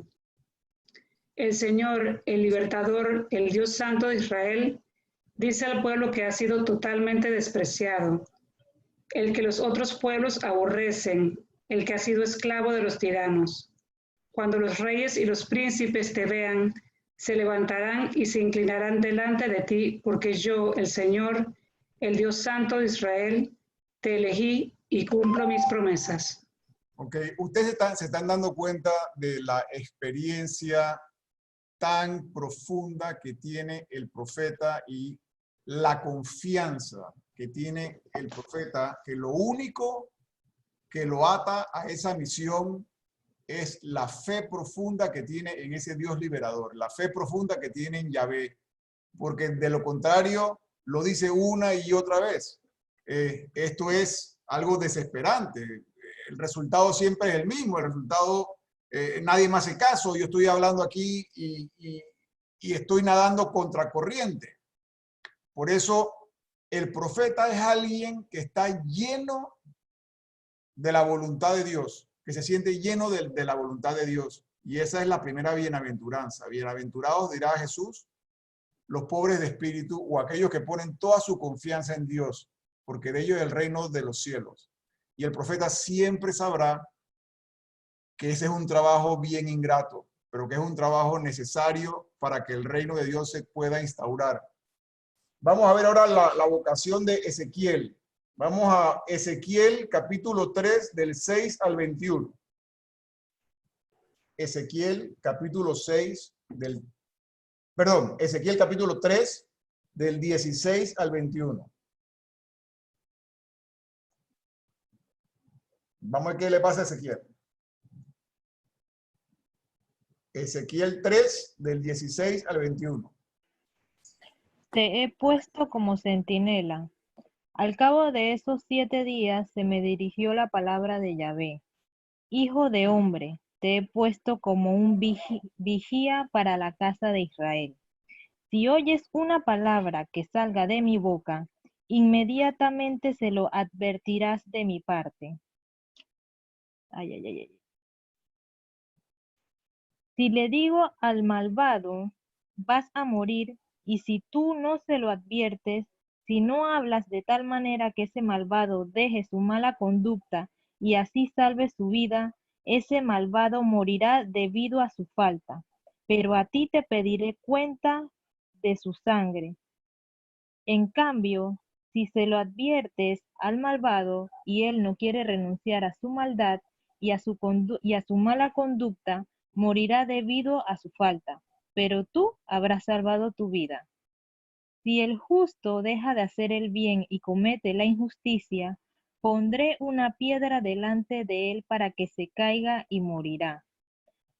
El Señor, el libertador, el Dios santo de Israel, dice al pueblo que ha sido totalmente despreciado, el que los otros pueblos aborrecen, el que ha sido esclavo de los tiranos. Cuando los reyes y los príncipes te vean, se levantarán y se inclinarán delante de ti, porque yo, el Señor, el Dios Santo de Israel, te elegí y cumplo mis promesas. Ok, ustedes se están dando cuenta de la experiencia tan profunda que tiene el profeta y la confianza que tiene el profeta, que lo único que lo ata a esa misión es la fe profunda que tiene en ese Dios liberador, la fe profunda que tiene en Yahvé, porque de lo contrario lo dice una y otra vez. Esto es algo desesperante. El resultado siempre es el mismo, el resultado, nadie me hace caso, yo estoy hablando aquí y estoy nadando contracorriente. Por eso el profeta es alguien que está lleno de la voluntad de Dios, que se siente lleno de la voluntad de Dios. Y esa es la primera bienaventuranza. Bienaventurados, dirá Jesús, los pobres de espíritu o aquellos que ponen toda su confianza en Dios, porque de ellos es el reino de los cielos. Y el profeta siempre sabrá que ese es un trabajo bien ingrato, pero que es un trabajo necesario para que el reino de Dios se pueda instaurar. Vamos a ver ahora la vocación de Ezequiel. Vamos a Ezequiel capítulo 3 del 6 al 21. Ezequiel capítulo 6 del... Perdón, Ezequiel capítulo 3 del 16 al 21. Vamos a ver qué le pasa a Ezequiel. Ezequiel 3 del 16 al 21. Te he puesto como centinela. Al cabo de esos 7 días se me dirigió la palabra de Yahvé. Hijo de hombre, te he puesto como un vigía para la casa de Israel. Si oyes una palabra que salga de mi boca, inmediatamente se lo advertirás de mi parte. Ay, ay, ay, ay. Si le digo al malvado, vas a morir, y si tú no se lo adviertes, si no hablas de tal manera que ese malvado deje su mala conducta y así salve su vida, ese malvado morirá debido a su falta. Pero a ti te pediré cuenta de su sangre. En cambio, si se lo adviertes al malvado y él no quiere renunciar a su maldad y a su mala conducta, morirá debido a su falta, pero tú habrás salvado tu vida. Si el justo deja de hacer el bien y comete la injusticia, pondré una piedra delante de él para que se caiga y morirá.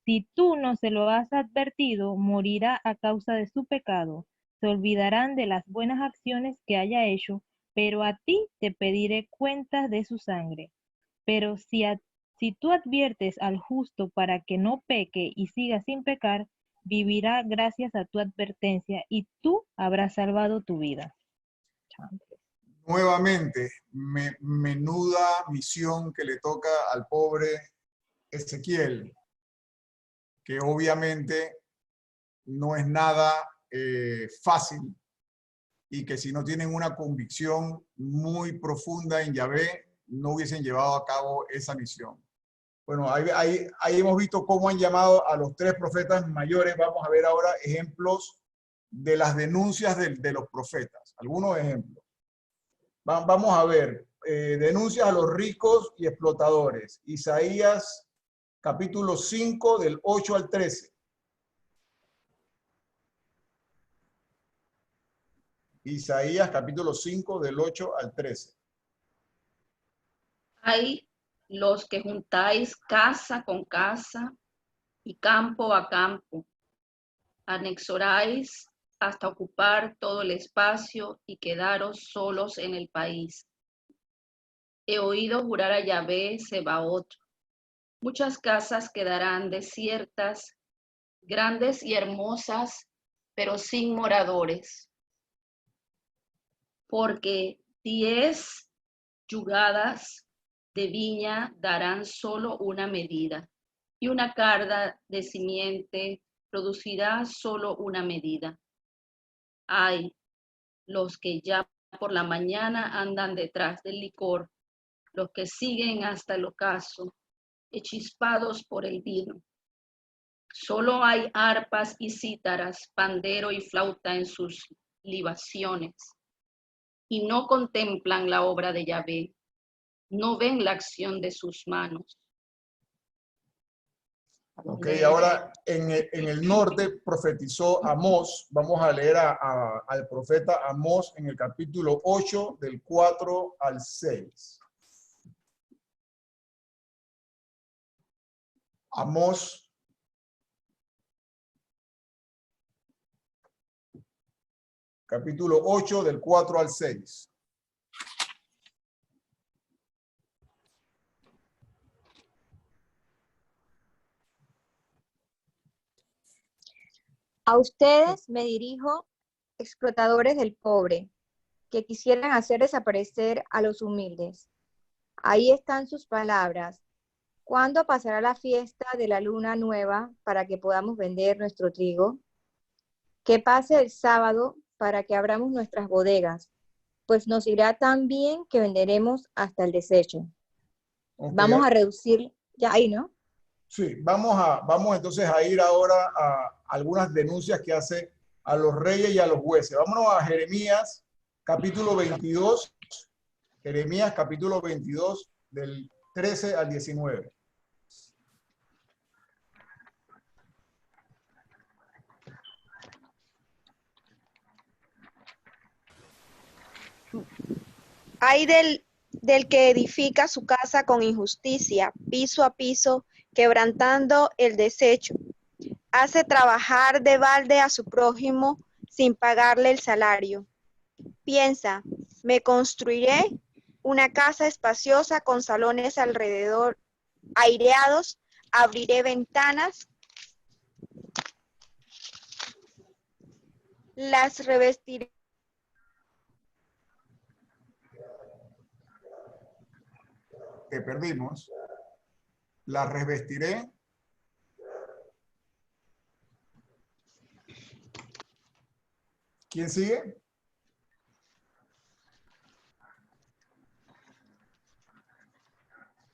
Si tú no se lo has advertido, morirá a causa de su pecado. Se olvidarán de las buenas acciones que haya hecho, pero a ti te pediré cuentas de su sangre. Pero si tú adviertes al justo para que no peque y siga sin pecar, vivirá gracias a tu advertencia y tú habrás salvado tu vida. Nuevamente, menuda misión que le toca al pobre Ezequiel, que obviamente no es nada fácil y que si no tienen una convicción muy profunda en Yahvé, no hubiesen llevado a cabo esa misión. Bueno, ahí hemos visto cómo han llamado a los 3 profetas mayores. Vamos a ver ahora ejemplos de las denuncias de los profetas. Algunos ejemplos. Vamos a ver denuncias a los ricos y explotadores. Isaías capítulo 5 del 8 al 13. Isaías capítulo 5 del 8 al 13. Hay los que juntáis casa con casa y campo a campo. Anexoráis hasta ocupar todo el espacio y quedaros solos en el país. He oído jurar a Yahvé Sebaot. Muchas casas quedarán desiertas, grandes y hermosas, pero sin moradores. Porque 10 yugadas de viña darán solo una medida, y una carga de simiente producirá solo una medida. Ay, los que ya por la mañana andan detrás del licor, los que siguen hasta el ocaso, chispados por el vino. Solo hay arpas y cítaras, pandero y flauta en sus libaciones, y no contemplan la obra de Yahvé, no ven la acción de sus manos. Ok, ahora en el norte profetizó Amós. Vamos a leer al profeta Amós en el capítulo 8 del 4 al 6. Amós capítulo 8 del 4 al 6. A ustedes me dirijo, explotadores del pobre, que quisieran hacer desaparecer a los humildes. Ahí están sus palabras. ¿Cuándo pasará la fiesta de la luna nueva para que podamos vender nuestro trigo? que pase el sábado para que abramos nuestras bodegas, pues nos irá tan bien que venderemos hasta el desecho. Ok. Vamos a reducir, ya ahí, ¿no? Sí, vamos entonces a ir ahora a algunas denuncias que hace a los reyes y a los jueces. Vámonos a Jeremías, capítulo 22. Jeremías, capítulo 22, del 13 al 19. Ay del que edifica su casa con injusticia, piso a piso, quebrantando el desecho. Hace trabajar de balde a su prójimo sin pagarle el salario. Piensa, me construiré una casa espaciosa con salones alrededor aireados, abriré ventanas, las revestiré. Que perdimos, la revestiré. ¿Quién sigue?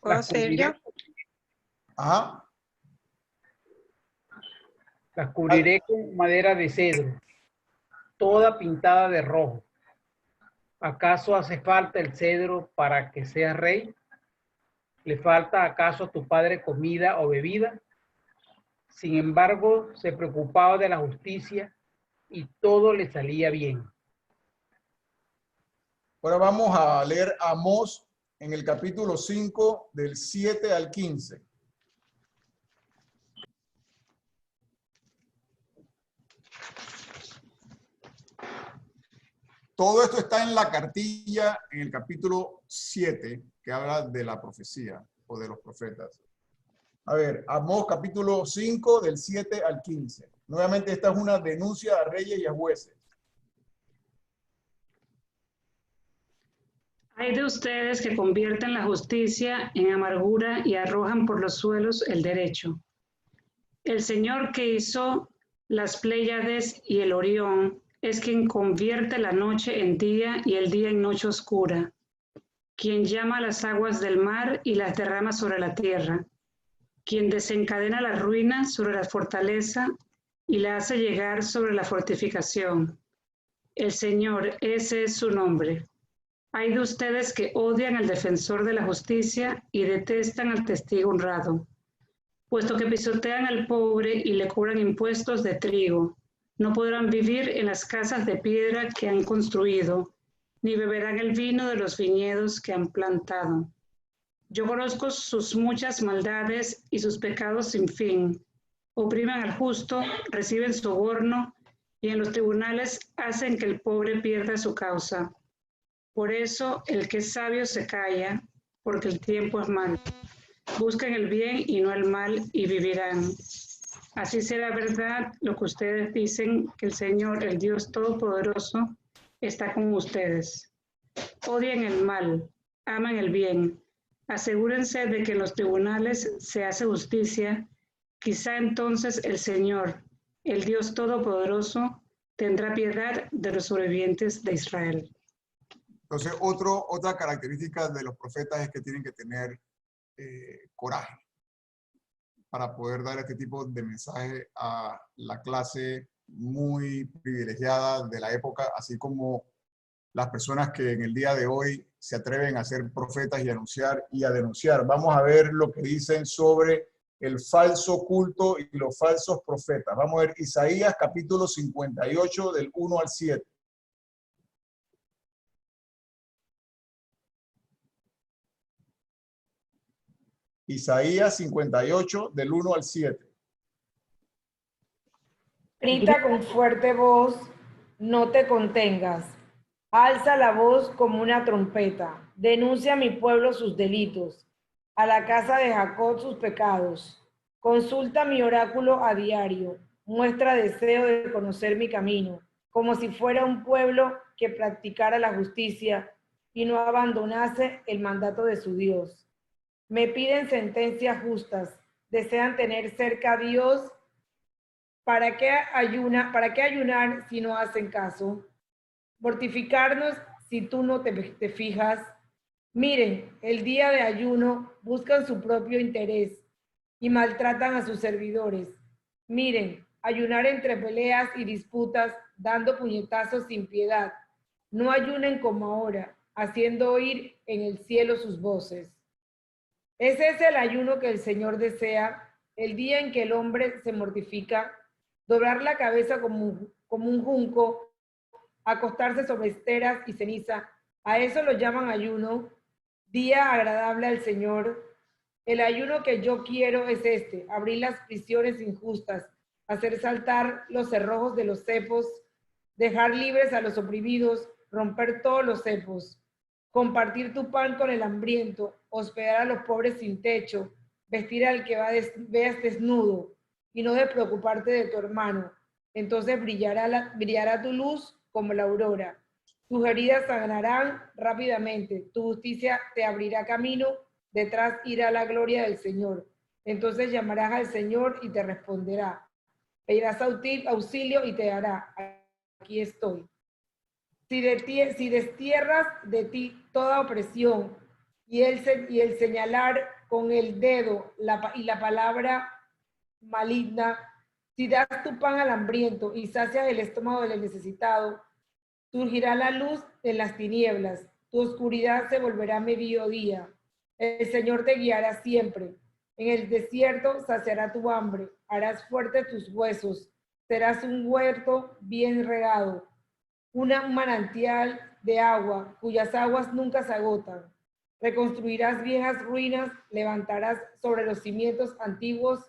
¿Puedo ser yo? Ajá. Las cubriré con madera de cedro, toda pintada de rojo. ¿Acaso hace falta el cedro para que seas rey? ¿Le falta acaso a tu padre comida o bebida? Sin embargo, se preocupaba de la justicia y todo le salía bien. Ahora vamos a leer Amós en el capítulo 5, del 7 al 15. Todo esto está en la cartilla, en el capítulo 7, que habla de la profecía o de los profetas. A ver, Amós capítulo 5, del 7 al 15. Nuevamente esta es una denuncia a reyes y a jueces. Hay de ustedes que convierten la justicia en amargura y arrojan por los suelos el derecho. El Señor que hizo las Pléyades y el Orión es quien convierte la noche en día y el día en noche oscura, quien llama las aguas del mar y las derrama sobre la tierra, quien desencadena la ruina sobre la fortaleza y la hace llegar sobre la fortificación. El Señor, ese es su nombre. Hay de ustedes que odian al defensor de la justicia y detestan al testigo honrado, puesto que pisotean al pobre y le cobran impuestos de trigo. No podrán vivir en las casas de piedra que han construido, ni beberán el vino de los viñedos que han plantado. Yo conozco sus muchas maldades y sus pecados sin fin. Oprimen al justo, reciben soborno, y en los tribunales hacen que el pobre pierda su causa. Por eso el que es sabio se calla, porque el tiempo es malo. Busquen el bien y no el mal, y vivirán. Así será verdad lo que ustedes dicen, que el Señor, el Dios Todopoderoso, está con ustedes. Odien el mal, aman el bien. Asegúrense de que en los tribunales se hace justicia. Quizá entonces el Señor, el Dios Todopoderoso, tendrá piedad de los sobrevivientes de Israel. Entonces, otra característica de los profetas es que tienen que tener coraje para poder dar este tipo de mensaje a la clase muy privilegiada de la época, así como las personas que en el día de hoy se atreven a ser profetas y a denunciar. Vamos a ver lo que dicen sobre el falso culto y los falsos profetas. Vamos a ver Isaías capítulo 58 del 1 al 7. Isaías 58 del 1 al 7. Grita con fuerte voz, no te contengas. Alza la voz como una trompeta. Denuncia a mi pueblo sus delitos, a la casa de Jacob sus pecados. Consulta mi oráculo a diario. Muestra deseo de conocer mi camino, como si fuera un pueblo que practicara la justicia y no abandonase el mandato de su Dios. Me piden sentencias justas, desean tener cerca a Dios ¿Para qué ayunar si no hacen caso? Mortificarnos si tú no te fijas. Miren, el día de ayuno buscan su propio interés y maltratan a sus servidores. Miren, ayunar entre peleas y disputas, dando puñetazos sin piedad. No ayunen como ahora, haciendo oír en el cielo sus voces. Ese es el ayuno que el Señor desea, el día en que el hombre se mortifica, doblar la cabeza como un junco, acostarse sobre esteras y ceniza. A eso lo llaman ayuno, día agradable al Señor. El ayuno que yo quiero es este: abrir las prisiones injustas, hacer saltar los cerrojos de los cepos, dejar libres a los oprimidos, romper todos los cepos, compartir tu pan con el hambriento, hospedar a los pobres sin techo, vestir al que veas desnudo, y no de preocuparte de tu hermano. Entonces brillará tu luz como la aurora. Tus heridas sanarán rápidamente, tu justicia te abrirá camino, detrás irá la gloria del Señor. Entonces llamarás al Señor y te responderá. Pedirás auxilio y te dará. Aquí estoy. Si destierras de ti toda opresión y el señalar con el dedo y la palabra maligna, si das tu pan al hambriento y sacias el estómago del necesitado, surgirá la luz en las tinieblas, tu oscuridad se volverá mediodía. El Señor te guiará siempre. En el desierto saciará tu hambre, harás fuertes tus huesos, serás un huerto bien regado, un manantial de agua cuyas aguas nunca se agotan. Reconstruirás viejas ruinas, levantarás sobre los cimientos antiguos,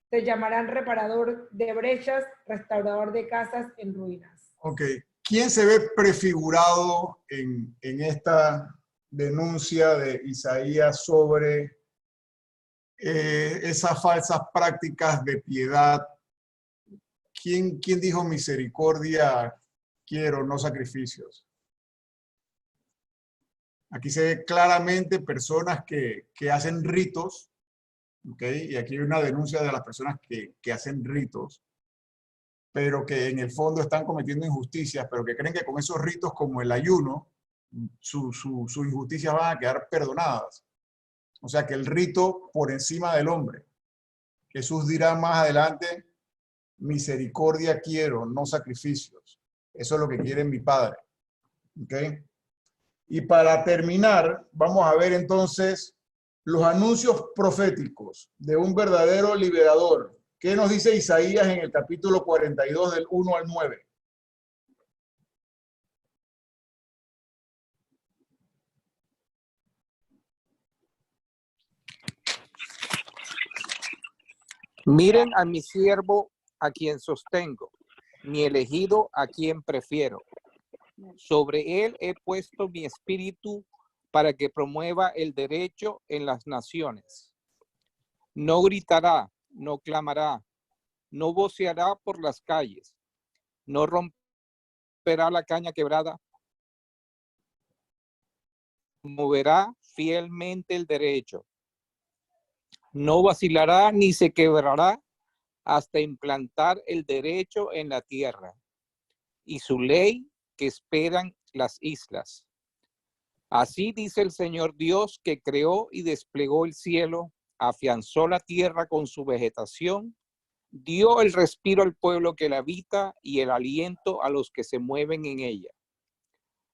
te llamarán reparador de brechas, restaurador de casas en ruinas. Ok. ¿Quién se ve prefigurado en esta denuncia de Isaías sobre esas falsas prácticas de piedad? ¿Quién dijo misericordia quiero, no sacrificios? Aquí se ve claramente personas que hacen ritos, ¿ok? Y aquí hay una denuncia de las personas que hacen ritos, pero que en el fondo están cometiendo injusticias, pero que creen que con esos ritos como el ayuno, sus injusticias van a quedar perdonadas. O sea que el rito por encima del hombre. Jesús dirá más adelante, misericordia quiero, no sacrificios. Eso es lo que quiere mi Padre. ¿Ok? Y para terminar, vamos a ver entonces los anuncios proféticos de un verdadero liberador. ¿Qué nos dice Isaías en el capítulo 42 del 1 al 9? Miren a mi siervo a quien sostengo, mi elegido a quien prefiero. Sobre él he puesto mi espíritu para que promueva el derecho en las naciones. No gritará, no clamará, no voceará por las calles, no romperá la caña quebrada, moverá fielmente el derecho. No vacilará ni se quebrará hasta implantar el derecho en la tierra y su ley que esperan las islas. Así dice el Señor Dios, que creó y desplegó el cielo, afianzó la tierra con su vegetación, dio el respiro al pueblo que la habita y el aliento a los que se mueven en ella.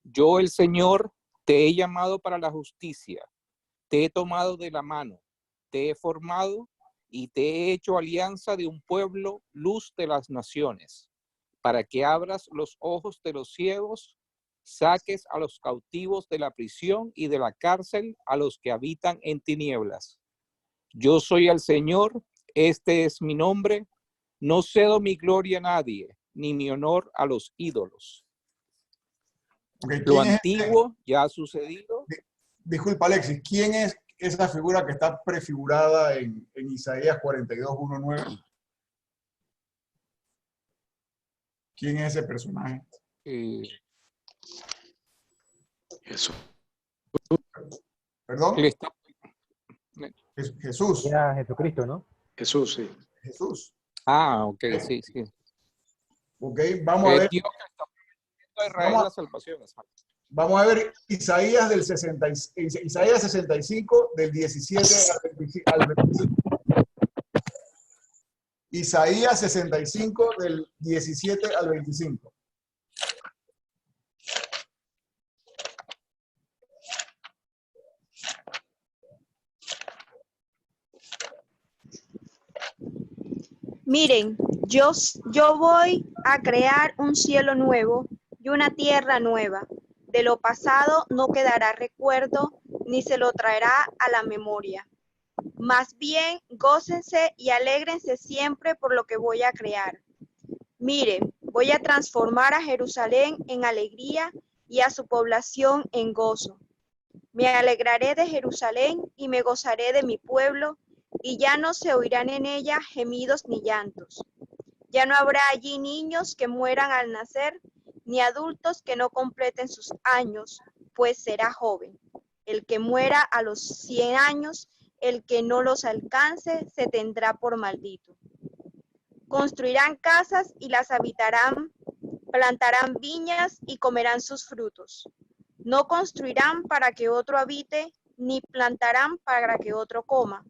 Yo, el Señor, te he llamado para la justicia, te he tomado de la mano, te he formado y te he hecho alianza de un pueblo, luz de las naciones, para que abras los ojos de los ciegos, saques a los cautivos de la prisión y de la cárcel a los que habitan en tinieblas. Yo soy el Señor, este es mi nombre, no cedo mi gloria a nadie, ni mi honor a los ídolos. Okay, Lo antiguo ya ha sucedido. Disculpa, Alexis, ¿quién es esa figura que está prefigurada en Isaías 42, 1, 9? ¿Quién es ese personaje? Jesús. ¿Perdón? Sí. Jesús. Era Jesucristo, ¿no? Jesús, sí. Jesús. Ah, ok, sí, sí. Ok, vamos a ver. Dios que está prometiendo a Israel la salvación. Vamos a ver Isaías, Isaías 65, del 17 al 25. Isaías 65, del 17 al 25. Miren, yo voy a crear un cielo nuevo y una tierra nueva. De lo pasado no quedará recuerdo, ni se lo traerá a la memoria. Más bien, gócense y alégrense siempre por lo que voy a crear. Miren, voy a transformar a Jerusalén en alegría y a su población en gozo. Me alegraré de Jerusalén y me gozaré de mi pueblo, y ya no se oirán en ella gemidos ni llantos. Ya no habrá allí niños que mueran al nacer, ni adultos que no completen sus años, pues será joven. El que muera a los 100 años, el que no los alcance, se tendrá por maldito. Construirán casas y las habitarán, plantarán viñas y comerán sus frutos. No construirán para que otro habite, ni plantarán para que otro coma,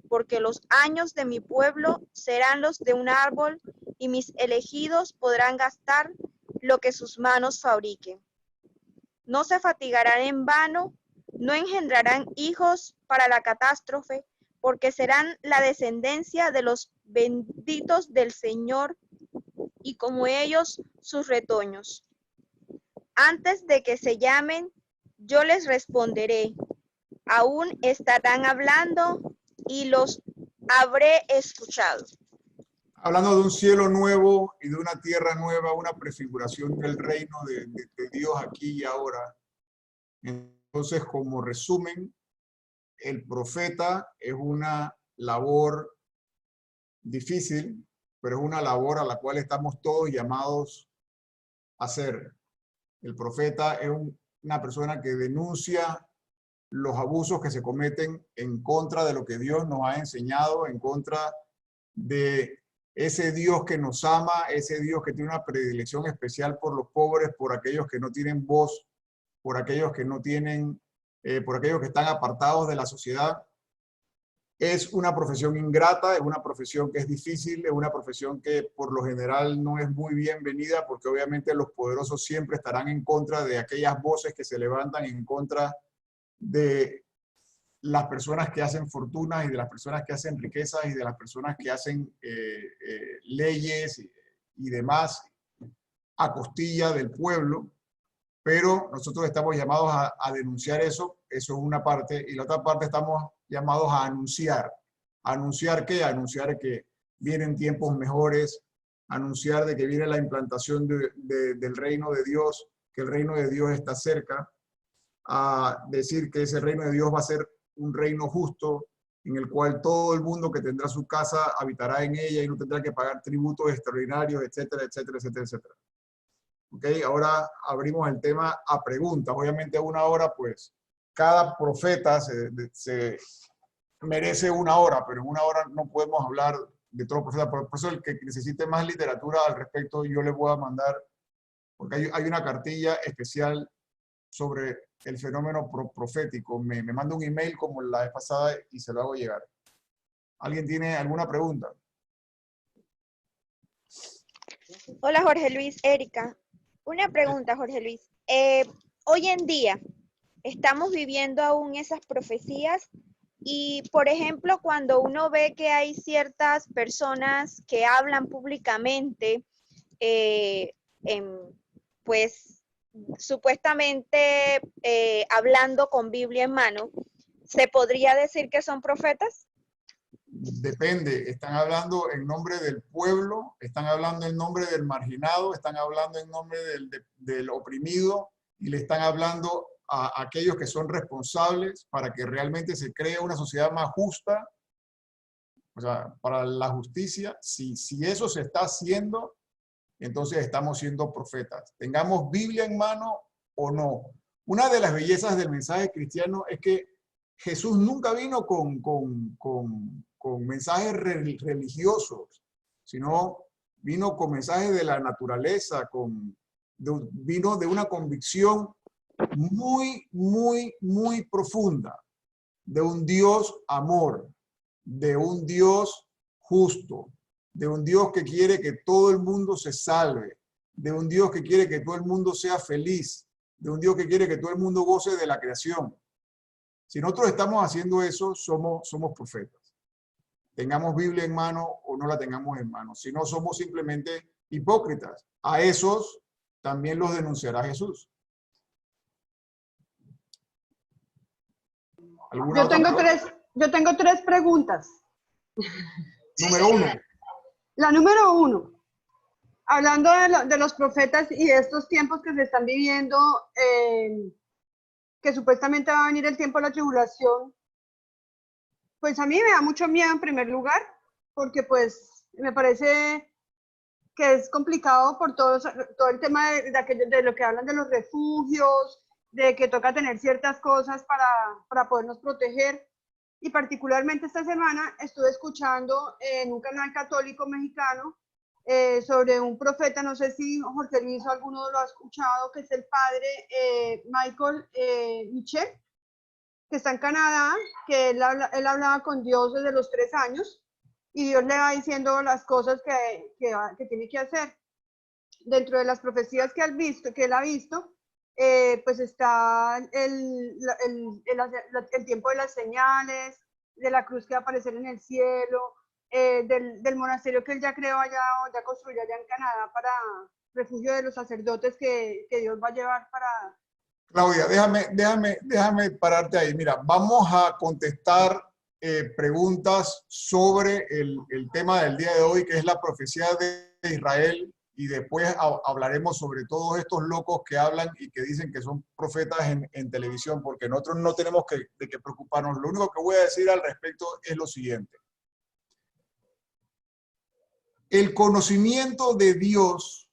porque los años de mi pueblo serán los de un árbol, y mis elegidos podrán gastar lo que sus manos fabriquen. No se fatigarán en vano, no engendrarán hijos para la catástrofe, porque serán la descendencia de los benditos del Señor, y como ellos sus retoños. Antes de que se llamen, yo les responderé. Aún estarán hablando y los habré escuchado. Hablando de un cielo nuevo y de una tierra nueva, una prefiguración del reino de Dios aquí y ahora. Entonces, como resumen, el profeta es una labor difícil, pero es una labor a la cual estamos todos llamados a hacer. El profeta es una persona que denuncia los abusos que se cometen en contra de lo que Dios nos ha enseñado, en contra de ese Dios que nos ama, ese Dios que tiene una predilección especial por los pobres, por aquellos que no tienen voz, por aquellos que no tienen, por aquellos que están apartados de la sociedad. Es una profesión ingrata, es una profesión que es difícil, es una profesión que por lo general no es muy bienvenida, porque obviamente los poderosos siempre estarán en contra de aquellas voces que se levantan en contra de las personas que hacen fortunas y de las personas que hacen riquezas y de las personas que hacen leyes y demás a costilla del pueblo. Pero nosotros estamos llamados a denunciar eso es una parte, y la otra parte estamos llamados a anunciar. ¿Anunciar qué? Anunciar que vienen tiempos mejores, anunciar de que viene la implantación del reino de Dios, que el reino de Dios está cerca, a decir que ese reino de Dios va a ser un reino justo, en el cual todo el mundo que tendrá su casa habitará en ella y no tendrá que pagar tributos extraordinarios, etcétera, etcétera, etcétera, etcétera. Ok, ahora abrimos el tema a preguntas. Obviamente 1 hora, pues, cada profeta se merece 1 hora, pero en 1 hora no podemos hablar de todo profeta. Por eso el que necesite más literatura al respecto, yo le voy a mandar, porque hay una cartilla especial sobre el fenómeno profético. Me manda un email como la vez pasada y se lo hago llegar. ¿Alguien tiene alguna pregunta? Hola Jorge Luis, Erika. Una pregunta, Jorge Luis. Hoy en día, ¿estamos viviendo aún esas profecías? Y, por ejemplo, cuando uno ve que hay ciertas personas que hablan públicamente, pues, supuestamente hablando con Biblia en mano, ¿se podría decir que son profetas? Depende, están hablando en nombre del pueblo, están hablando en nombre del marginado, están hablando en nombre del oprimido, y le están hablando a aquellos que son responsables para que realmente se cree una sociedad más justa, o sea, para la justicia. Si eso se está haciendo, entonces estamos siendo profetas. Tengamos Biblia en mano o no. Una de las bellezas del mensaje cristiano es que Jesús nunca vino con mensajes religiosos. sino vino con mensajes de la naturaleza, vino de una convicción muy, muy, muy profunda de un Dios amor, de un Dios justo, de un Dios que quiere que todo el mundo se salve, de un Dios que quiere que todo el mundo sea feliz, de un Dios que quiere que todo el mundo goce de la creación. Si nosotros estamos haciendo eso, somos profetas. Tengamos Biblia en mano o no la tengamos en mano. Si no, somos simplemente hipócritas. A esos también los denunciará Jesús. Yo tengo tres preguntas. Número uno. La número uno. Hablando de los profetas y de estos tiempos que se están viviendo, que supuestamente va a venir el tiempo de la tribulación, pues a mí me da mucho miedo en primer lugar, porque pues me parece que es complicado por todo el tema de lo que hablan de los refugios, de que toca tener ciertas cosas para podernos proteger. Y particularmente esta semana estuve escuchando en un canal católico mexicano sobre un profeta, no sé si Jorge Luis o alguno lo ha escuchado, que es el padre Michael Michel, que está en Canadá, que él hablaba con Dios desde los 3 años y Dios le va diciendo las cosas que tiene que hacer. Dentro de las profecías que él ha visto, pues está el tiempo de las señales, de la cruz que va a aparecer en el cielo, del monasterio que él ya creó allá, o ya construyó allá en Canadá para refugio de los sacerdotes que Dios va a llevar para... Claudia, déjame pararte ahí. Mira, vamos a contestar preguntas sobre el tema del día de hoy, que es la profecía de Israel, y después hablaremos sobre todos estos locos que hablan y que dicen que son profetas en televisión, porque nosotros no tenemos de qué preocuparnos. Lo único que voy a decir al respecto es lo siguiente. El conocimiento de Dios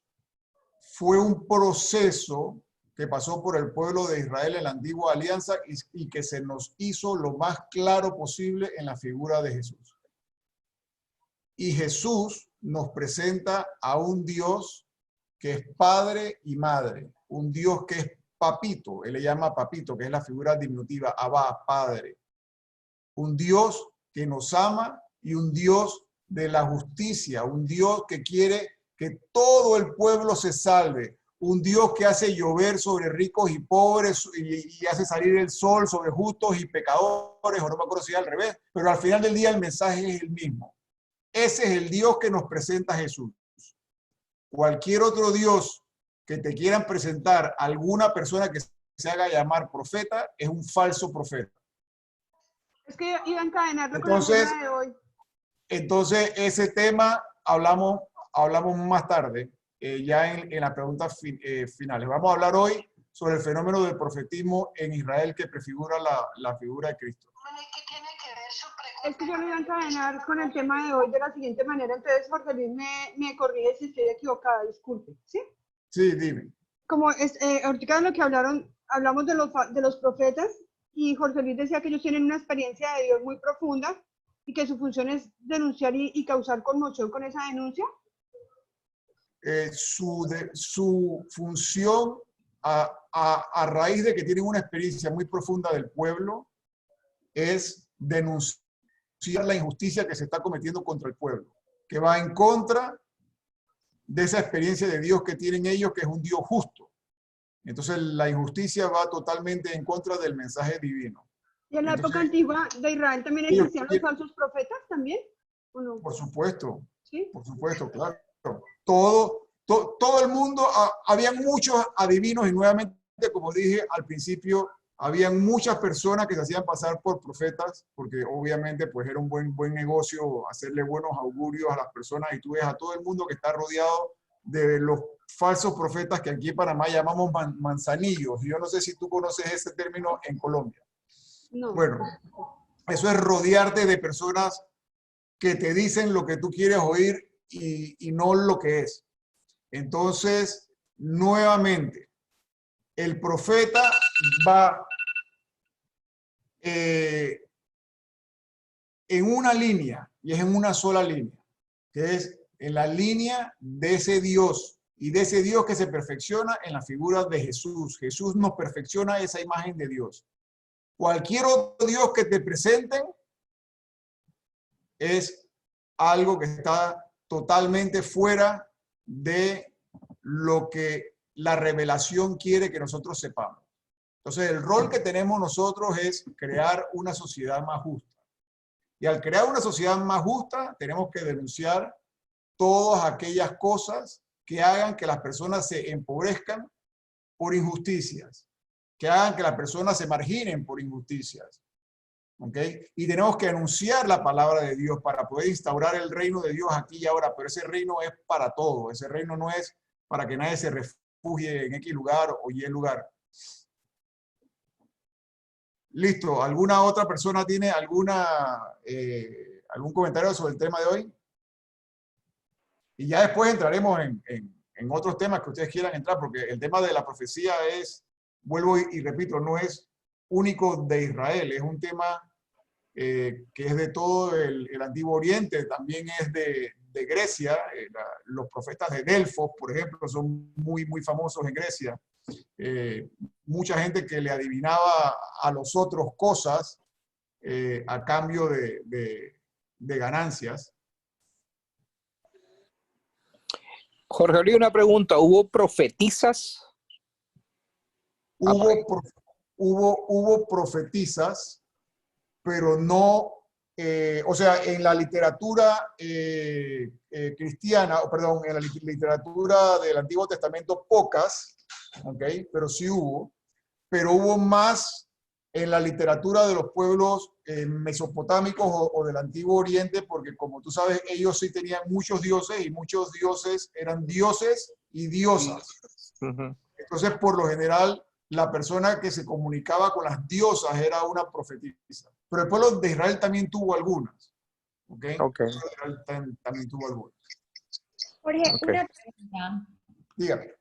fue un proceso que pasó por el pueblo de Israel en la antigua alianza y que se nos hizo lo más claro posible en la figura de Jesús. Y Jesús nos presenta a un Dios que es padre y madre, un Dios que es papito, él le llama papito, que es la figura diminutiva, Abba, padre. Un Dios que nos ama y un Dios de la justicia, un Dios que quiere que todo el pueblo se salve, un Dios que hace llover sobre ricos y pobres y hace salir el sol sobre justos y pecadores, o no me acuerdo si es al revés, pero al final del día el mensaje es el mismo. Ese es el Dios que nos presenta Jesús. Cualquier otro Dios que te quieran presentar, alguna persona que se haga llamar profeta, es un falso profeta. Es que iba a encadenarlo con el tema de hoy. Entonces, ese tema hablamos más tarde, ya en las preguntas finales. Vamos a hablar hoy sobre el fenómeno del profetismo en Israel que prefigura la figura de Cristo. Es que yo lo iba a encadenar con el tema de hoy de la siguiente manera, entonces Jorge Luis me corrige si estoy equivocada, disculpe, ¿sí? Sí, dime. Como ahorita de lo que hablamos de los profetas, y Jorge Luis decía que ellos tienen una experiencia de Dios muy profunda y que su función es denunciar y causar conmoción con esa denuncia. Su función a raíz de que tienen una experiencia muy profunda del pueblo es denunciar la injusticia que se está cometiendo contra el pueblo, que va en contra de esa experiencia de Dios que tienen ellos, que es un Dios justo. Entonces la injusticia va totalmente en contra del mensaje divino. ¿Y en la época antigua de Israel también existían los falsos profetas también? ¿O no? Por supuesto, ¿sí? Por supuesto, claro. Todo el mundo, habían muchos adivinos y nuevamente, como dije al principio, habían muchas personas que se hacían pasar por profetas, porque obviamente pues era un buen negocio hacerle buenos augurios a las personas, y tú ves a todo el mundo que está rodeado de los falsos profetas que aquí en Panamá llamamos manzanillos. Yo no sé si tú conoces ese término en Colombia. No. Bueno, eso es rodearte de personas que te dicen lo que tú quieres oír y no lo que es. Entonces, nuevamente, el profeta va en una línea, y es en una sola línea, que es en la línea de ese Dios, y de ese Dios que se perfecciona en la figura de Jesús. Jesús nos perfecciona esa imagen de Dios. Cualquier otro Dios que te presenten es algo que está totalmente fuera de lo que la revelación quiere que nosotros sepamos. Entonces, el rol que tenemos nosotros es crear una sociedad más justa. Y al crear una sociedad más justa, tenemos que denunciar todas aquellas cosas que hagan que las personas se empobrezcan por injusticias, que hagan que las personas se marginen por injusticias. ¿Ok? Y tenemos que anunciar la palabra de Dios para poder instaurar el reino de Dios aquí y ahora, pero ese reino es para todo, ese reino no es para que nadie se refugie en X lugar o Y lugar. Listo, ¿alguna otra persona tiene algún comentario sobre el tema de hoy? Y ya después entraremos en otros temas que ustedes quieran entrar, porque el tema de la profecía es, vuelvo y repito, no es único de Israel, es un tema que es de todo el Antiguo Oriente, también es de Grecia. Los profetas de Delfos, por ejemplo, son muy famosos en Grecia. Mucha gente que le adivinaba a los otros cosas a cambio de ganancias. Jorge, Oli, una pregunta. ¿Hubo profetisas? Hubo profetisas, pero no, o sea, en la literatura cristiana, perdón, en la literatura del Antiguo Testamento pocas, ¿okay? Pero sí hubo, pero hubo más en la literatura de los pueblos mesopotámicos o del Antiguo Oriente, porque como tú sabes, ellos sí tenían muchos dioses y muchos dioses eran dioses y diosas. Entonces, por lo general, la persona que se comunicaba con las diosas era una profetisa. Pero el pueblo de Israel también tuvo algunas. ¿Ok? El pueblo de Israel también tuvo algunas. Jorge, una pregunta. Dígame.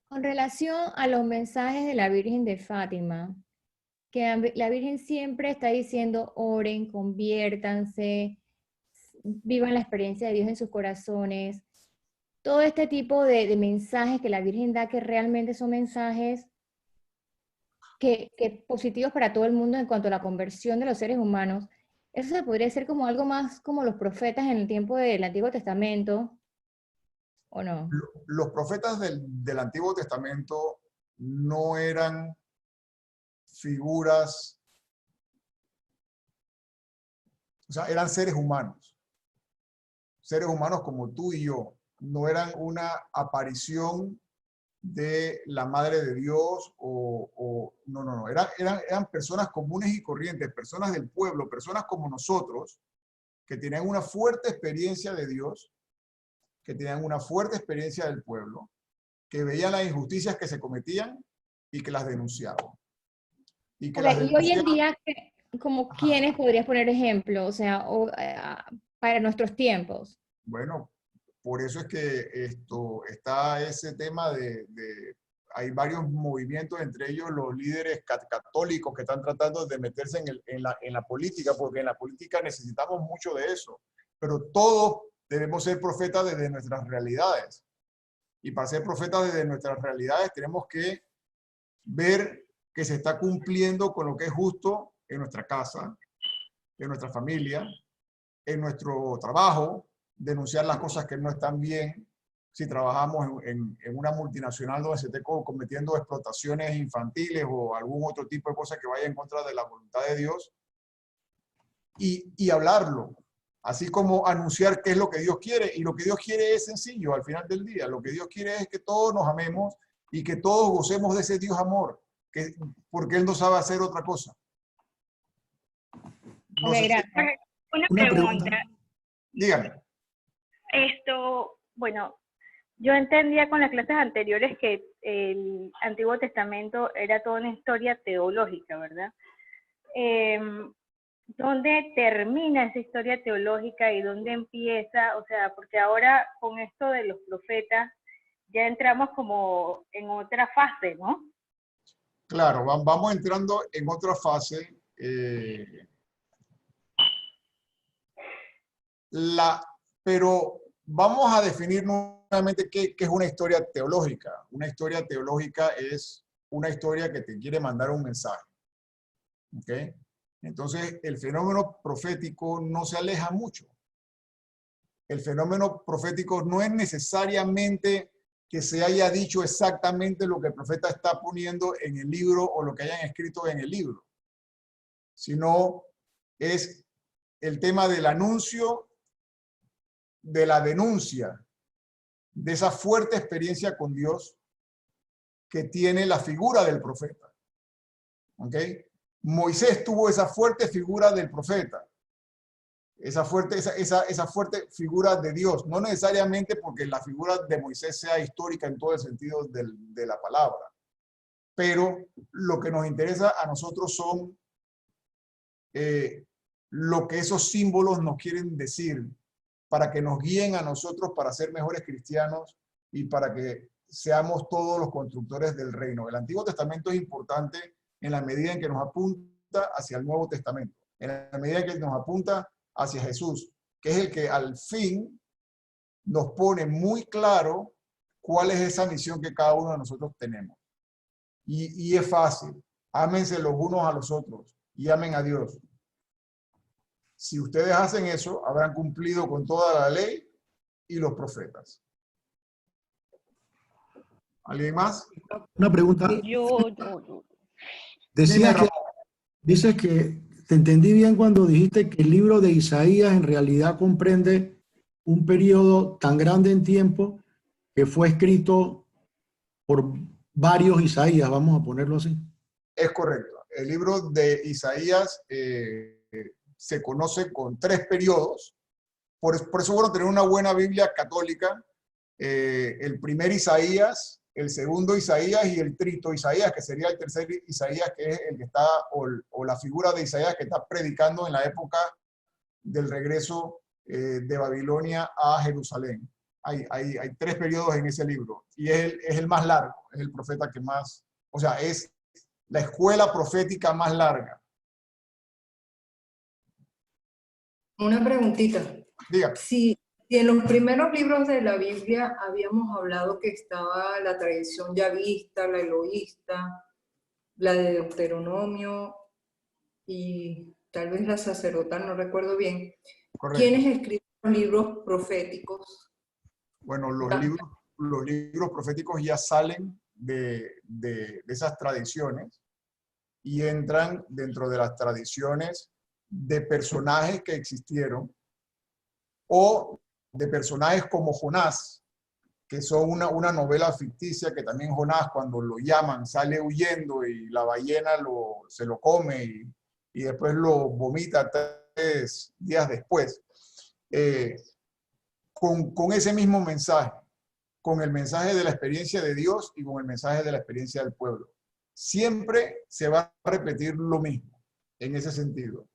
Con relación a los mensajes de la Virgen de Fátima, que la Virgen siempre está diciendo, oren, conviértanse, vivan la experiencia de Dios en sus corazones. Todo este tipo de mensajes que la Virgen da, que realmente son mensajes que positivos para todo el mundo en cuanto a la conversión de los seres humanos, eso se podría hacer como algo más como los profetas en el tiempo del Antiguo Testamento, ¿o no? Los profetas del Antiguo Testamento no eran figuras, o sea, eran seres humanos como tú y yo, no eran una aparición de la Madre de Dios no, eran personas comunes y corrientes, personas del pueblo, personas como nosotros, que tenían una fuerte experiencia de Dios, que tenían una fuerte experiencia del pueblo, que veían las injusticias que se cometían y que las denunciaban. Y hoy en día, como ¿quiénes podrías poner ejemplo? O sea, para nuestros tiempos. Bueno, por eso es que está ese tema hay varios movimientos, entre ellos los líderes católicos que están tratando de meterse en la política, porque en la política necesitamos mucho de eso, pero todos debemos ser profetas desde nuestras realidades. Y para ser profetas desde nuestras realidades tenemos que ver que se está cumpliendo con lo que es justo en nuestra casa, en nuestra familia, en nuestro trabajo, denunciar las cosas que no están bien, si trabajamos en una multinacional donde se esté cometiendo explotaciones infantiles o algún otro tipo de cosas que vaya en contra de la voluntad de Dios, y hablarlo, así como anunciar qué es lo que Dios quiere, y lo que Dios quiere es sencillo al final del día, lo que Dios quiere es que todos nos amemos y que todos gocemos de ese Dios amor, porque Él no sabe hacer otra cosa. No sé Una pregunta. Dígame. Bueno, yo entendía con las clases anteriores que el Antiguo Testamento era toda una historia teológica, ¿verdad? ¿Dónde termina esa historia teológica y dónde empieza? O sea, porque ahora con esto de los profetas ya entramos como en otra fase, ¿no? Claro, vamos entrando en otra fase. Pero vamos a definir nuevamente qué es una historia teológica. Una historia teológica es una historia que te quiere mandar un mensaje. ¿Ok? Entonces, el fenómeno profético no se aleja mucho. El fenómeno profético no es necesariamente que se haya dicho exactamente lo que el profeta está poniendo en el libro o lo que hayan escrito en el libro, sino es el tema del anuncio, de la denuncia, de esa fuerte experiencia con Dios que tiene la figura del profeta. ¿Ok? Moisés tuvo esa fuerte figura del profeta, esa fuerte figura de Dios, no necesariamente porque la figura de Moisés sea histórica en todo el sentido de la palabra, pero lo que nos interesa a nosotros son lo que esos símbolos nos quieren decir, para que nos guíen a nosotros para ser mejores cristianos y para que seamos todos los constructores del reino. El Antiguo Testamento es importante en la medida en que nos apunta hacia el Nuevo Testamento, en la medida en que nos apunta hacia Jesús, que es el que al fin nos pone muy claro cuál es esa misión que cada uno de nosotros tenemos. Y es fácil. Ámense los unos a los otros y amen a Dios. Si ustedes hacen eso, habrán cumplido con toda la ley y los profetas. ¿Alguien más? Una pregunta. Yo. Decía que, dices que te entendí bien cuando dijiste que el libro de Isaías en realidad comprende un periodo tan grande en tiempo que fue escrito por varios Isaías, vamos a ponerlo así. Es correcto. El libro de Isaías se conoce con 3 periodos. Por eso, bueno, tener una buena Biblia católica, el primer Isaías, el segundo Isaías y el trito Isaías, que sería el tercer Isaías, que es el que está, o la figura de Isaías que está predicando en la época del regreso de Babilonia a Jerusalén. Hay 3 periodos en ese libro, y es el más largo, es el profeta que más, o sea, es la escuela profética más larga. Una preguntita. Diga. Si en los primeros libros de la Biblia habíamos hablado que estaba la tradición yavista, la eloísta, la de Deuteronomio y tal vez la sacerdotal, no recuerdo bien. Correcto. ¿Quiénes escriben los libros proféticos? Bueno, los libros proféticos ya salen de esas tradiciones y entran dentro de las tradiciones de personajes que existieron o de personajes como Jonás, que son una novela ficticia que también Jonás, cuando lo llaman, sale huyendo y la ballena se lo come y después lo vomita 3 días después. Con ese mismo mensaje, con el mensaje de la experiencia de Dios y con el mensaje de la experiencia del pueblo. Siempre se va a repetir lo mismo en ese sentido.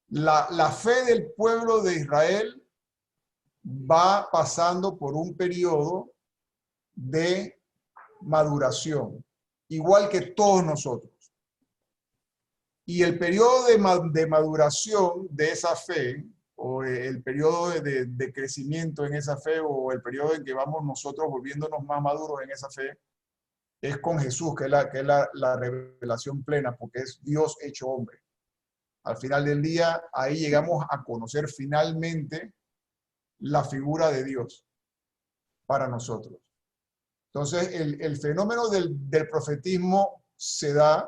La fe del pueblo de Israel va pasando por un periodo de maduración, igual que todos nosotros. Y el periodo de maduración de esa fe, o el periodo de crecimiento en esa fe, o el periodo en que vamos nosotros volviéndonos más maduros en esa fe, es con Jesús, que es la revelación plena, porque es Dios hecho hombre. Al final del día, ahí llegamos a conocer finalmente la figura de Dios para nosotros. Entonces, el fenómeno del profetismo se da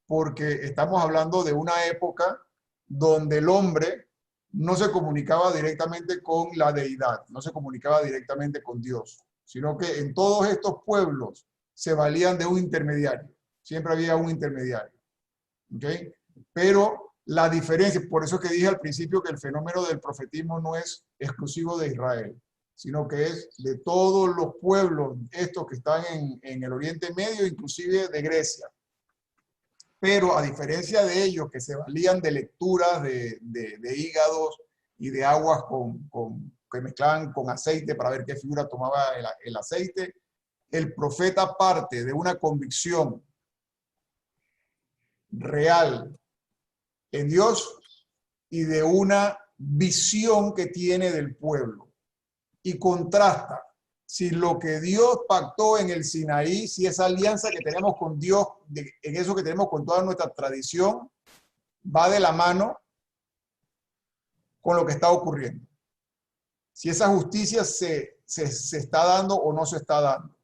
porque estamos hablando de una época donde el hombre no se comunicaba directamente con la deidad, no se comunicaba directamente con Dios, sino que en todos estos pueblos se valían de un intermediario. Siempre había un intermediario. ¿Okay? Pero la diferencia, por eso que dije al principio que el fenómeno del profetismo no es exclusivo de Israel, sino que es de todos los pueblos, estos que están en el Oriente Medio, inclusive de Grecia. Pero a diferencia de ellos, que se valían de lecturas de hígados y de aguas que mezclaban con aceite para ver qué figura tomaba el aceite, el profeta parte de una convicción real en Dios y de una visión que tiene del pueblo. y contrasta si lo que Dios pactó en el Sinaí, si esa alianza que tenemos con Dios, en eso que tenemos con toda nuestra tradición, va de la mano con lo que está ocurriendo. Si esa justicia se está dando o no se está dando.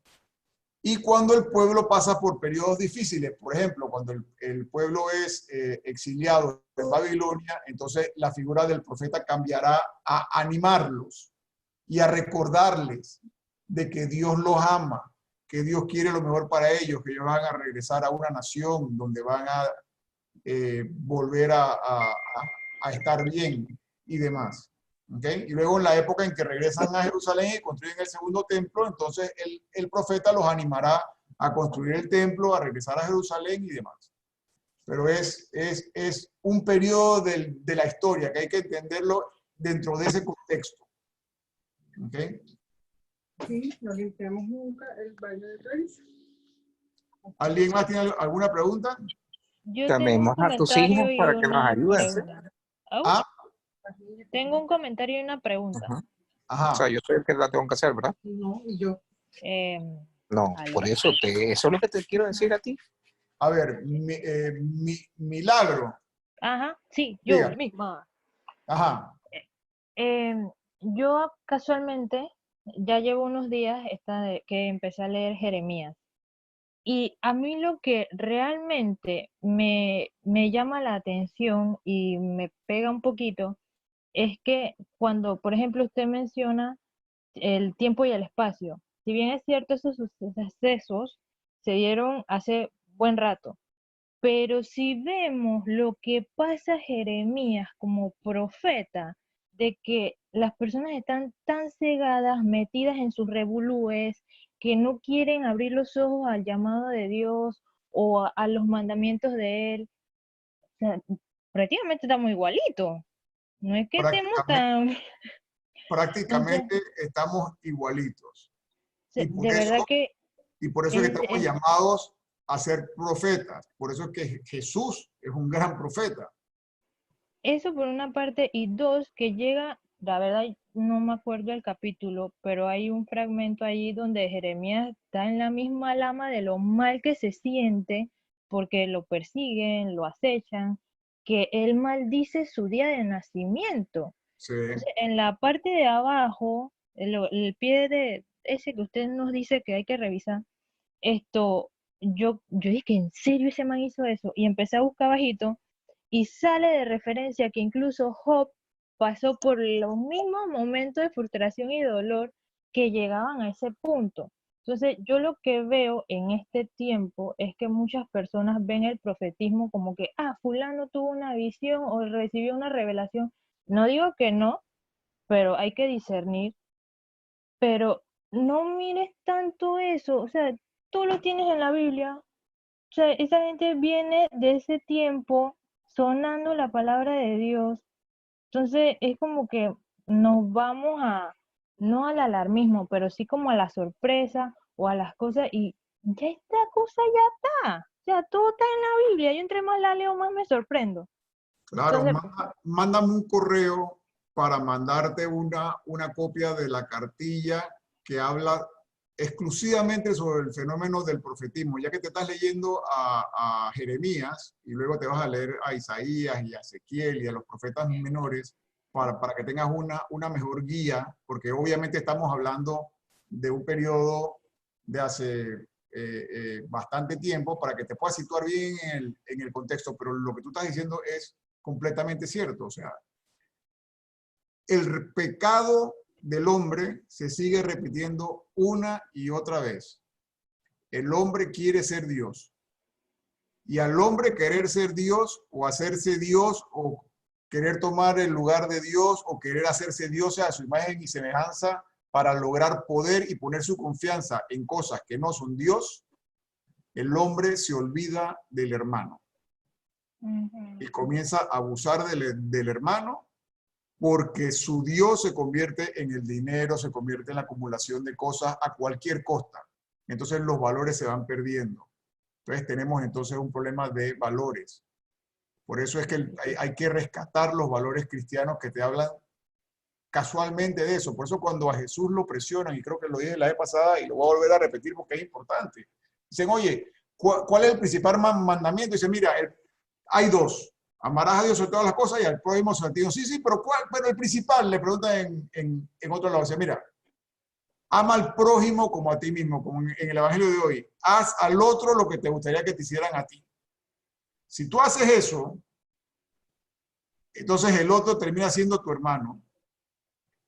Y cuando el pueblo pasa por periodos difíciles, por ejemplo, cuando el pueblo es exiliado en Babilonia, entonces la figura del profeta cambiará a animarlos y a recordarles de que Dios los ama, que Dios quiere lo mejor para ellos, que ellos van a regresar a una nación donde van a volver a estar bien y demás. ¿Okay? Y luego en la época en que regresan a Jerusalén y construyen el segundo templo, entonces el profeta los animará a construir el templo, a regresar a Jerusalén y demás. Pero es un periodo de la historia que hay que entenderlo dentro de ese contexto. ¿Okay? Sí, no limpiamos nunca el baño de Travis. ¿Alguien más tiene alguna pregunta? Yo Llamemos a tus hijos para que nos ayuden. ¿Ah? Tengo un comentario y una pregunta. Ajá. O sea, yo soy el que la tengo que hacer, ¿verdad? No, y yo. No, por eso, eso es lo que te quiero decir a ti. A ver, Milagro. Ajá, sí, yo Diga. misma. Ajá. Yo casualmente ya llevo unos días que empecé a leer Jeremías. Y a mí lo que realmente me llama la atención y me pega un poquito es que cuando, por ejemplo, usted menciona el tiempo y el espacio, si bien es cierto, esos sucesos se dieron hace buen rato, pero si vemos lo que pasa a Jeremías como profeta, de que las personas están tan cegadas, metidas en sus revolúes, que no quieren abrir los ojos al llamado de Dios o a los mandamientos de Él, o sea, prácticamente estamos igualitos. No es que estemos tan... Prácticamente estamos igualitos. De verdad que... Y por eso es que estamos llamados a ser profetas. Por eso es que Jesús es un gran profeta. Eso por una parte. Y dos, que llega, la verdad no me acuerdo el capítulo, pero hay un fragmento ahí donde Jeremías está en la misma lama de lo mal que se siente porque lo persiguen, lo acechan, que él maldice su día de nacimiento. Sí. Entonces, en la parte de abajo, el pie de ese que usted nos dice que hay que revisar, yo dije que en serio ese man hizo eso, y empecé a buscar bajito, y sale de referencia que incluso Job pasó por los mismos momentos de frustración y dolor que llegaban a ese punto. Entonces, yo lo que veo en este tiempo es que muchas personas ven el profetismo como que, fulano tuvo una visión o recibió una revelación. No digo que no, pero hay que discernir. Pero no mires tanto eso, o sea, tú lo tienes en la Biblia. O sea, esa gente viene de ese tiempo sonando la palabra de Dios. Entonces, es como que nos vamos no al alarmismo, pero sí como a la sorpresa o a las cosas, y ya esta cosa ya está. O sea, todo está en la Biblia. Yo entre más la leo, más me sorprendo. Claro, Entonces, mándame un correo para mandarte una copia de la cartilla que habla exclusivamente sobre el fenómeno del profetismo, ya que te estás leyendo a Jeremías y luego te vas a leer a Isaías y a Ezequiel y a los profetas menores para que tengas una mejor guía, porque obviamente estamos hablando de un periodo de hace bastante tiempo para que te puedas situar bien en el contexto, pero lo que tú estás diciendo es completamente cierto. O sea, el pecado del hombre se sigue repitiendo una y otra vez. El hombre quiere ser Dios. Y al hombre querer ser Dios o hacerse Dios o querer tomar el lugar de Dios o querer hacerse Dios a su imagen y semejanza para lograr poder y poner su confianza en cosas que no son Dios, el hombre se olvida del hermano. Y comienza a abusar del hermano porque su Dios se convierte en el dinero, se convierte en la acumulación de cosas a cualquier costa. Entonces los valores se van perdiendo. Entonces tenemos entonces un problema de valores. Por eso es que hay que rescatar los valores cristianos que te hablan casualmente de eso. Por eso cuando a Jesús lo presionan, y creo que lo dije la vez pasada y lo voy a volver a repetir porque es importante, dicen, oye, ¿cuál es el principal mandamiento? Dice, mira, hay dos. Amarás a Dios sobre todas las cosas y al prójimo sobre ti. Sí, pero ¿cuál? Pero el principal, le preguntan en otro lado. Dice, mira, ama al prójimo como a ti mismo, como en el Evangelio de hoy. Haz al otro lo que te gustaría que te hicieran a ti. Si tú haces eso, entonces el otro termina siendo tu hermano.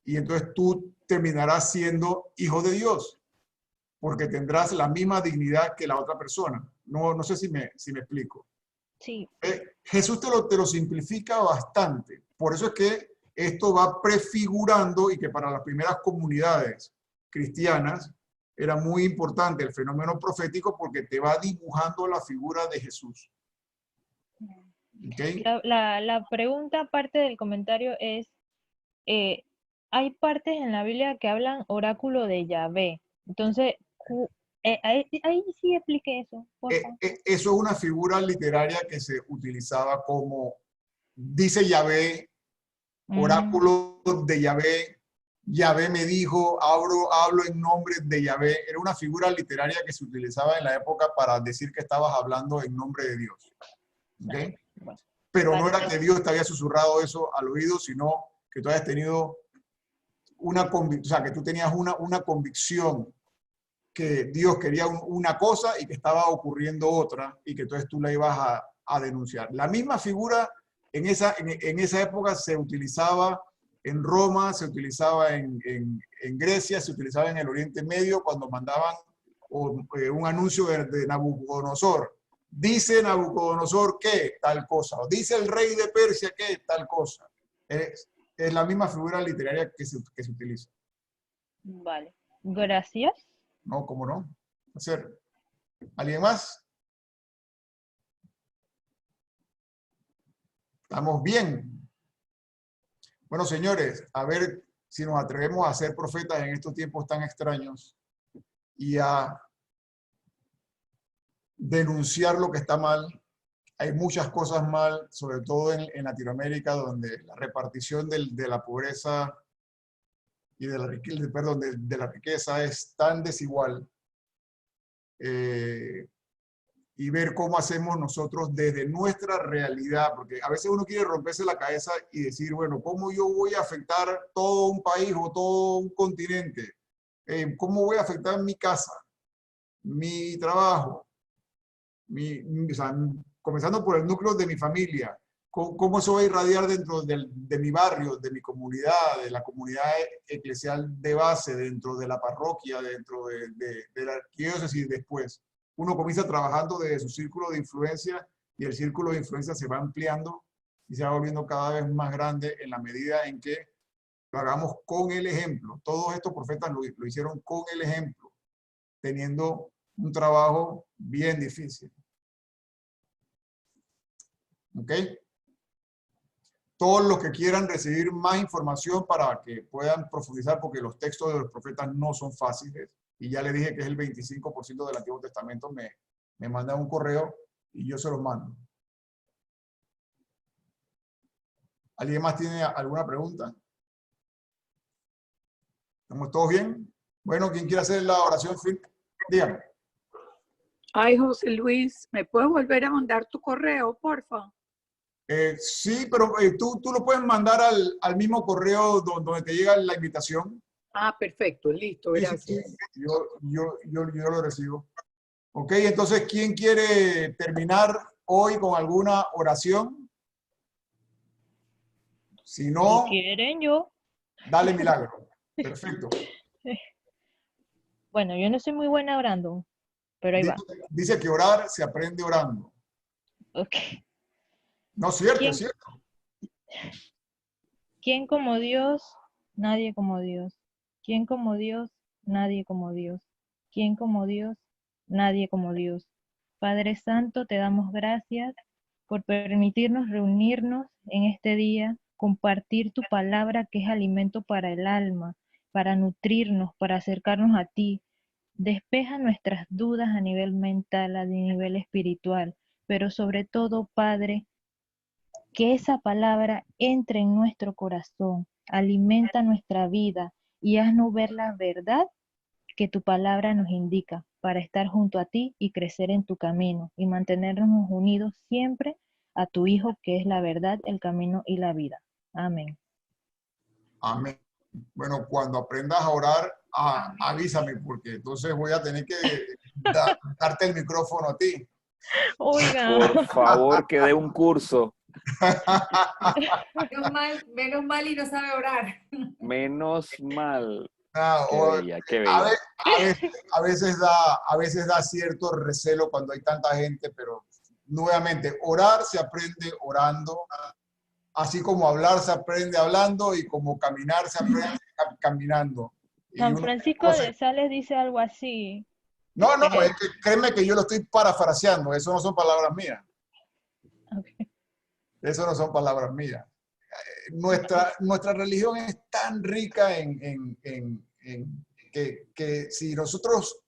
Y entonces tú terminarás siendo hijo de Dios, porque tendrás la misma dignidad que la otra persona. No sé si me explico. Sí. Jesús te lo simplifica bastante. Por eso es que esto va prefigurando y que para las primeras comunidades cristianas era muy importante el fenómeno profético porque te va dibujando la figura de Jesús. ¿Okay? La pregunta aparte del comentario es, hay partes en la Biblia que hablan oráculo de Yahvé. Entonces, ahí sí explique eso, por favor. Eso es una figura literaria que se utilizaba como, dice Yahvé, oráculo de Yahvé, Yahvé me dijo, hablo en nombre de Yahvé. Era una figura literaria que se utilizaba en la época para decir que estabas hablando en nombre de Dios. ¿Okay? Pero no era que Dios te había susurrado eso al oído, sino que tú habías tenido una convicción, o sea, que tú tenías una convicción que Dios quería una cosa y que estaba ocurriendo otra, y que entonces tú la ibas a denunciar. La misma figura en esa época se utilizaba en Roma, se utilizaba en Grecia, se utilizaba en el Oriente Medio cuando mandaban un anuncio de Nabucodonosor. Dice Nabucodonosor que tal cosa, o dice el rey de Persia que tal cosa. Es la misma figura literaria que se utiliza. Vale, gracias. No, ¿cómo no? ¿Alguien más? ¿Estamos bien? Bueno, señores, a ver si nos atrevemos a ser profetas en estos tiempos tan extraños y a denunciar lo que está mal. Hay muchas cosas mal, sobre todo en Latinoamérica, donde la repartición de la pobreza y de la riqueza es tan desigual. Y ver cómo hacemos nosotros desde nuestra realidad, porque a veces uno quiere romperse la cabeza y decir, bueno, ¿cómo yo voy a afectar todo un país o todo un continente? ¿Cómo voy a afectar mi casa, mi trabajo? O sea, comenzando por el núcleo de mi familia, ¿cómo eso va a irradiar dentro de mi barrio, de mi comunidad, de la comunidad eclesial de base, dentro de la parroquia, dentro de la arquidiócesis después? Uno comienza trabajando desde su círculo de influencia y el círculo de influencia se va ampliando y se va volviendo cada vez más grande en la medida en que lo hagamos con el ejemplo. Todos estos profetas lo hicieron con el ejemplo, teniendo un trabajo bien difícil. ¿Ok? Todos los que quieran recibir más información para que puedan profundizar, porque los textos de los profetas no son fáciles, y ya le dije que es el 25% del Antiguo Testamento, me mandan un correo y yo se los mando. ¿Alguien más tiene alguna pregunta? ¿Estamos todos bien? Bueno, ¿quién quiere hacer la oración? Dígame. Ay, José Luis, ¿me puedes volver a mandar tu correo, porfa? Sí, pero tú lo puedes mandar al mismo correo donde te llega la invitación. Ah, perfecto, listo, gracias. Sí, yo lo recibo. Ok, entonces, ¿quién quiere terminar hoy con alguna oración? Si no, Si quieren, yo. Dale milagro. Perfecto. Bueno, yo no soy muy buena orando, pero ahí va. Dice que orar se aprende orando. Ok. No, cierto, ¿Quién? es cierto. ¿Quién como Dios? Nadie como Dios. ¿Quién como Dios? Nadie como Dios. ¿Quién como Dios? Nadie como Dios. Padre Santo, te damos gracias por permitirnos reunirnos en este día, compartir tu palabra que es alimento para el alma, para nutrirnos, para acercarnos a ti. Despeja nuestras dudas a nivel mental, a nivel espiritual, pero sobre todo, Padre, que esa palabra entre en nuestro corazón, Alimenta nuestra vida y haznos ver la verdad que tu palabra nos indica para estar junto a ti y crecer en tu camino y mantenernos unidos siempre a tu Hijo, que es la verdad, el camino y la vida. Amén. Amén. Bueno, cuando aprendas a orar, avísame, porque entonces voy a tener que darte el micrófono a ti. Oiga. Por favor, que dé un curso. Menos mal y no sabe orar. Menos mal. Qué A bella. veces da cierto recelo cuando hay tanta gente, pero nuevamente, orar se aprende orando, así como hablar se aprende hablando y como caminar se aprende caminando. San Francisco de Sales dice algo así. No, es que créeme que yo lo estoy parafraseando, eso no son palabras mías. Okay. Eso no son palabras mías. Nuestra religión es tan rica que si nosotros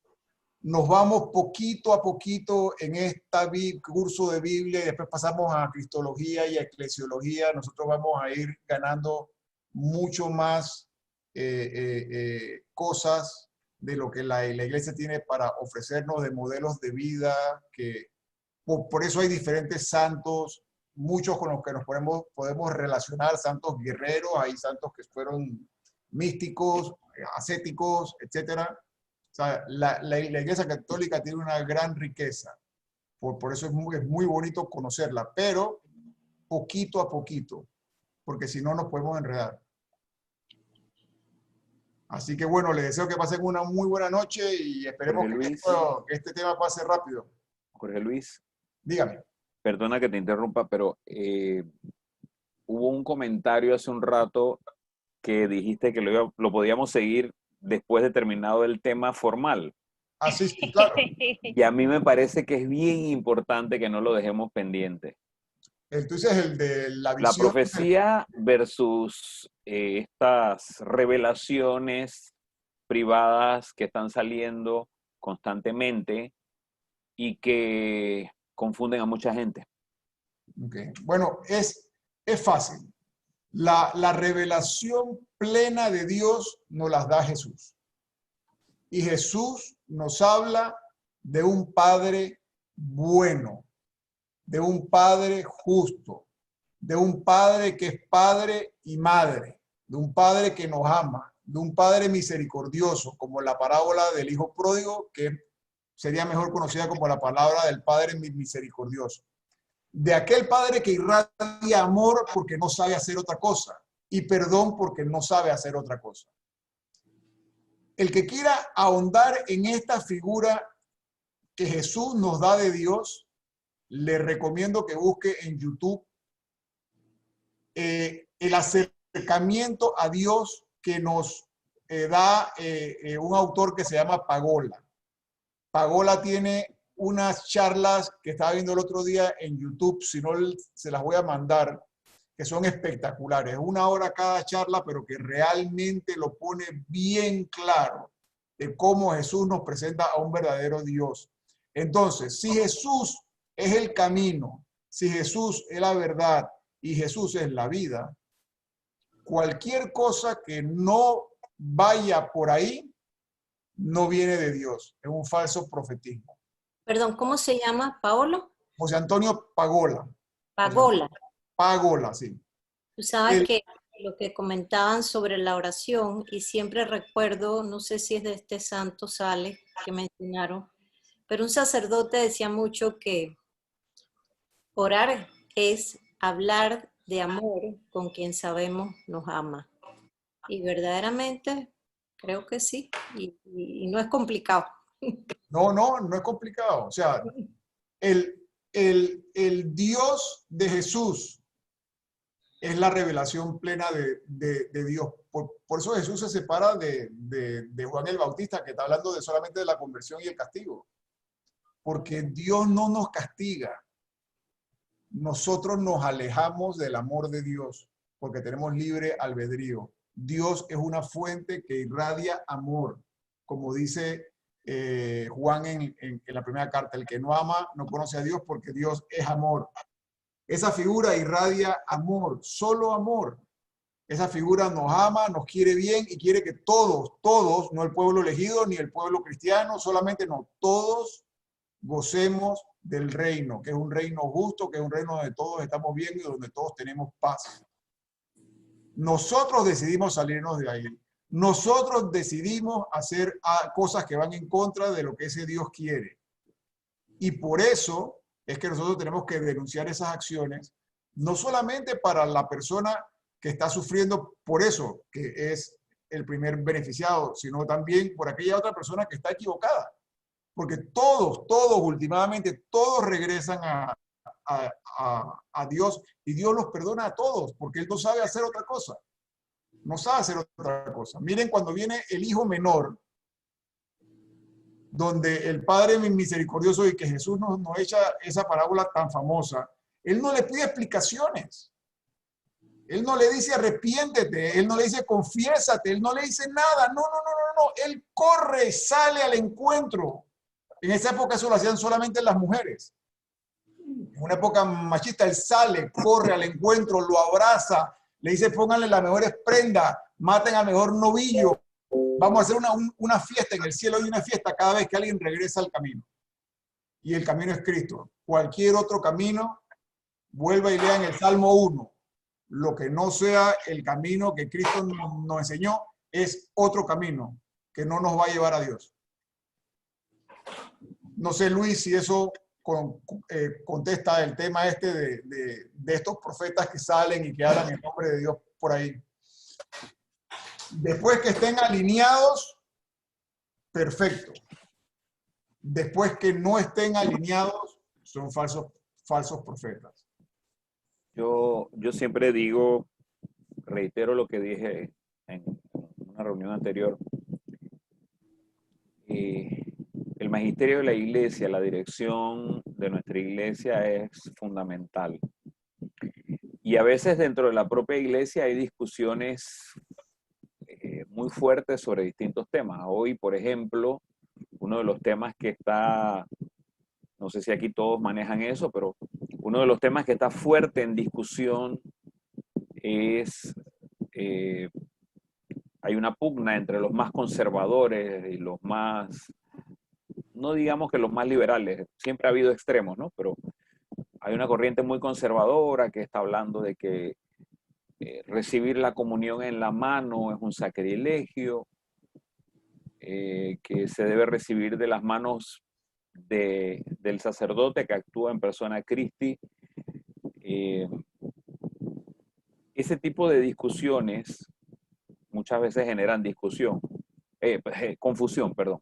nos vamos poquito a poquito en este curso de Biblia y después pasamos a Cristología y a Eclesiología, nosotros vamos a ir ganando mucho más cosas de lo que la iglesia tiene para ofrecernos de modelos de vida, que por eso hay diferentes santos, muchos con los que nos podemos relacionar, santos guerreros, hay santos que fueron místicos, ascéticos, etc. O sea, la Iglesia Católica tiene una gran riqueza, por eso es muy bonito conocerla, pero poquito a poquito, porque si no nos podemos enredar. Así que bueno, les deseo que pasen una muy buena noche y esperemos que este tema pase rápido. Jorge Luis. Dígame. Perdona que te interrumpa, pero hubo un comentario hace un rato que dijiste que lo podíamos seguir después de terminado el tema formal. Ah, sí, claro. Y a mí me parece que es bien importante que no lo dejemos pendiente. Entonces, el de la visión. La profecía versus estas revelaciones privadas que están saliendo constantemente y que confunden a mucha gente. Okay. Bueno, es fácil. La revelación plena de Dios nos las da Jesús. Y Jesús nos habla de un Padre bueno, de un Padre justo, de un Padre que es Padre y Madre, de un Padre que nos ama, de un Padre misericordioso, como la parábola del Hijo Pródigo, que sería mejor conocida como la palabra del Padre misericordioso. De aquel Padre que irradia amor porque no sabe hacer otra cosa y perdón porque no sabe hacer otra cosa. El que quiera ahondar en esta figura que Jesús nos da de Dios, le recomiendo que busque en YouTube el acercamiento a Dios que nos da un autor que se llama Pagola. Pagola tiene unas charlas que estaba viendo el otro día en YouTube, si no se las voy a mandar, que son espectaculares. 1 hora cada charla, pero que realmente lo pone bien claro de cómo Jesús nos presenta a un verdadero Dios. Entonces, si Jesús es el camino, si Jesús es la verdad y Jesús es la vida, cualquier cosa que no vaya por ahí no viene de Dios, es un falso profetismo. Perdón, ¿cómo se llama, Paolo? José Antonio Pagola. Pagola. Pagola, sí. Tú sabes que lo que comentaban sobre la oración, y siempre recuerdo, no sé si es de este santo Sales que mencionaron, pero un sacerdote decía mucho que orar es hablar de amor con quien sabemos nos ama. Y verdaderamente creo que sí, y no es complicado. No es complicado. O sea, el Dios de Jesús es la revelación plena de Dios. Por eso Jesús se separa de Juan el Bautista, que está hablando solamente de la conversión y el castigo. Porque Dios no nos castiga. Nosotros nos alejamos del amor de Dios, porque tenemos libre albedrío. Dios es una fuente que irradia amor, como dice Juan en la primera carta. El que no ama no conoce a Dios, porque Dios es amor. Esa figura irradia amor, solo amor. Esa figura nos ama, nos quiere bien y quiere que todos, no el pueblo elegido ni el pueblo cristiano, solamente no, todos gocemos del reino, que es un reino justo, que es un reino donde todos estamos bien y donde todos tenemos paz. Nosotros decidimos salirnos de ahí. Nosotros decidimos hacer cosas que van en contra de lo que ese Dios quiere. Y por eso es que nosotros tenemos que denunciar esas acciones, no solamente para la persona que está sufriendo por eso, que es el primer beneficiado, sino también por aquella otra persona que está equivocada. Porque todos, últimamente, todos regresan a Dios y Dios los perdona a todos, porque Él no sabe hacer otra cosa. No sabe hacer otra cosa. Miren cuando viene el hijo menor, donde el Padre misericordioso y que Jesús nos echa esa parábola tan famosa, Él no le pide explicaciones. Él no le dice arrepiéntete, Él no le dice confiésate, Él no le dice nada. No. Él corre, sale al encuentro. En esa época eso lo hacían solamente las mujeres. En una época machista, Él sale, corre al encuentro, lo abraza, le dice pónganle las mejores prendas, maten al mejor novillo. Vamos a hacer una fiesta, en el cielo hay una fiesta cada vez que alguien regresa al camino. Y el camino es Cristo. Cualquier otro camino, vuelva y lean el Salmo 1. Lo que no sea el camino que Cristo nos enseñó es otro camino que no nos va a llevar a Dios. No sé, Luis, si eso contesta el tema este de estos profetas que salen y que hablan en nombre de Dios por ahí. Después que estén alineados, perfecto. Después que no estén alineados, son falsos profetas. Yo siempre digo, reitero lo que dije en una reunión anterior, el magisterio de la iglesia, la dirección de nuestra iglesia es fundamental. Y a veces dentro de la propia iglesia hay discusiones muy fuertes sobre distintos temas. Hoy, por ejemplo, uno de los temas que está, no sé si aquí todos manejan eso, pero uno de los temas que está fuerte en discusión es, hay una pugna entre los más conservadores y los más, no digamos que los más liberales, siempre ha habido extremos, ¿no? Pero hay una corriente muy conservadora que está hablando de que recibir la comunión en la mano es un sacrilegio, que se debe recibir de las manos del sacerdote que actúa en persona Christi. Ese tipo de discusiones muchas veces generan confusión, perdón.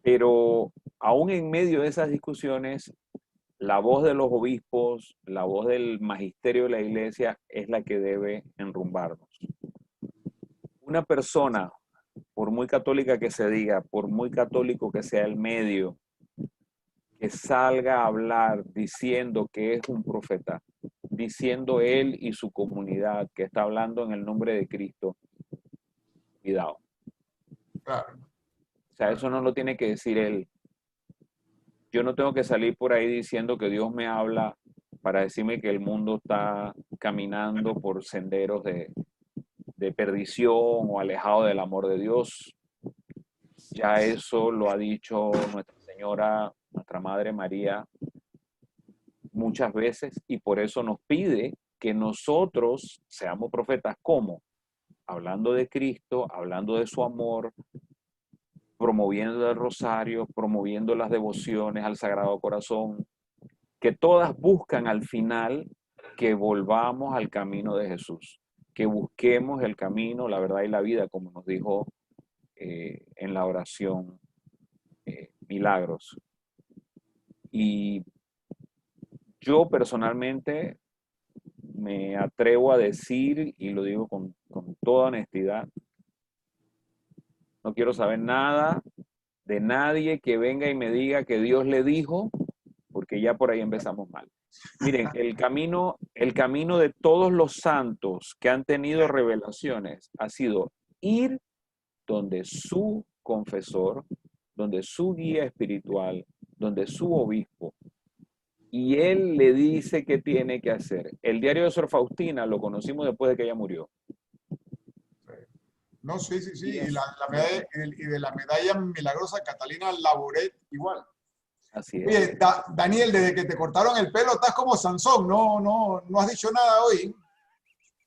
Pero aún en medio de esas discusiones, la voz de los obispos, la voz del magisterio de la iglesia es la que debe enrumbarnos. Una persona, por muy católica que se diga, por muy católico que sea el medio, que salga a hablar diciendo que es un profeta, diciendo él y su comunidad que está hablando en el nombre de Cristo, cuidado. Claro. O sea, eso no lo tiene que decir él. Yo no tengo que salir por ahí diciendo que Dios me habla para decirme que el mundo está caminando por senderos de perdición o alejado del amor de Dios. Ya eso lo ha dicho Nuestra Señora, nuestra Madre María, muchas veces, y por eso nos pide que nosotros seamos profetas. ¿Cómo? Hablando de Cristo, hablando de su amor, promoviendo el rosario, promoviendo las devociones al Sagrado Corazón, que todas buscan al final que volvamos al camino de Jesús, que busquemos el camino, la verdad y la vida, como nos dijo en la oración Milagros. Y yo personalmente me atrevo a decir, y lo digo con toda honestidad, no quiero saber nada de nadie que venga y me diga que Dios le dijo, porque ya por ahí empezamos mal. Miren, el camino de todos los santos que han tenido revelaciones ha sido ir donde su confesor, donde su guía espiritual, donde su obispo, y él le dice qué tiene que hacer. El diario de Sor Faustina lo conocimos después de que ella murió. No, sí. Y de la medalla milagrosa Catalina Laboret igual. Así es. Oye, Daniel, desde que te cortaron el pelo estás como Sansón, no has dicho nada hoy.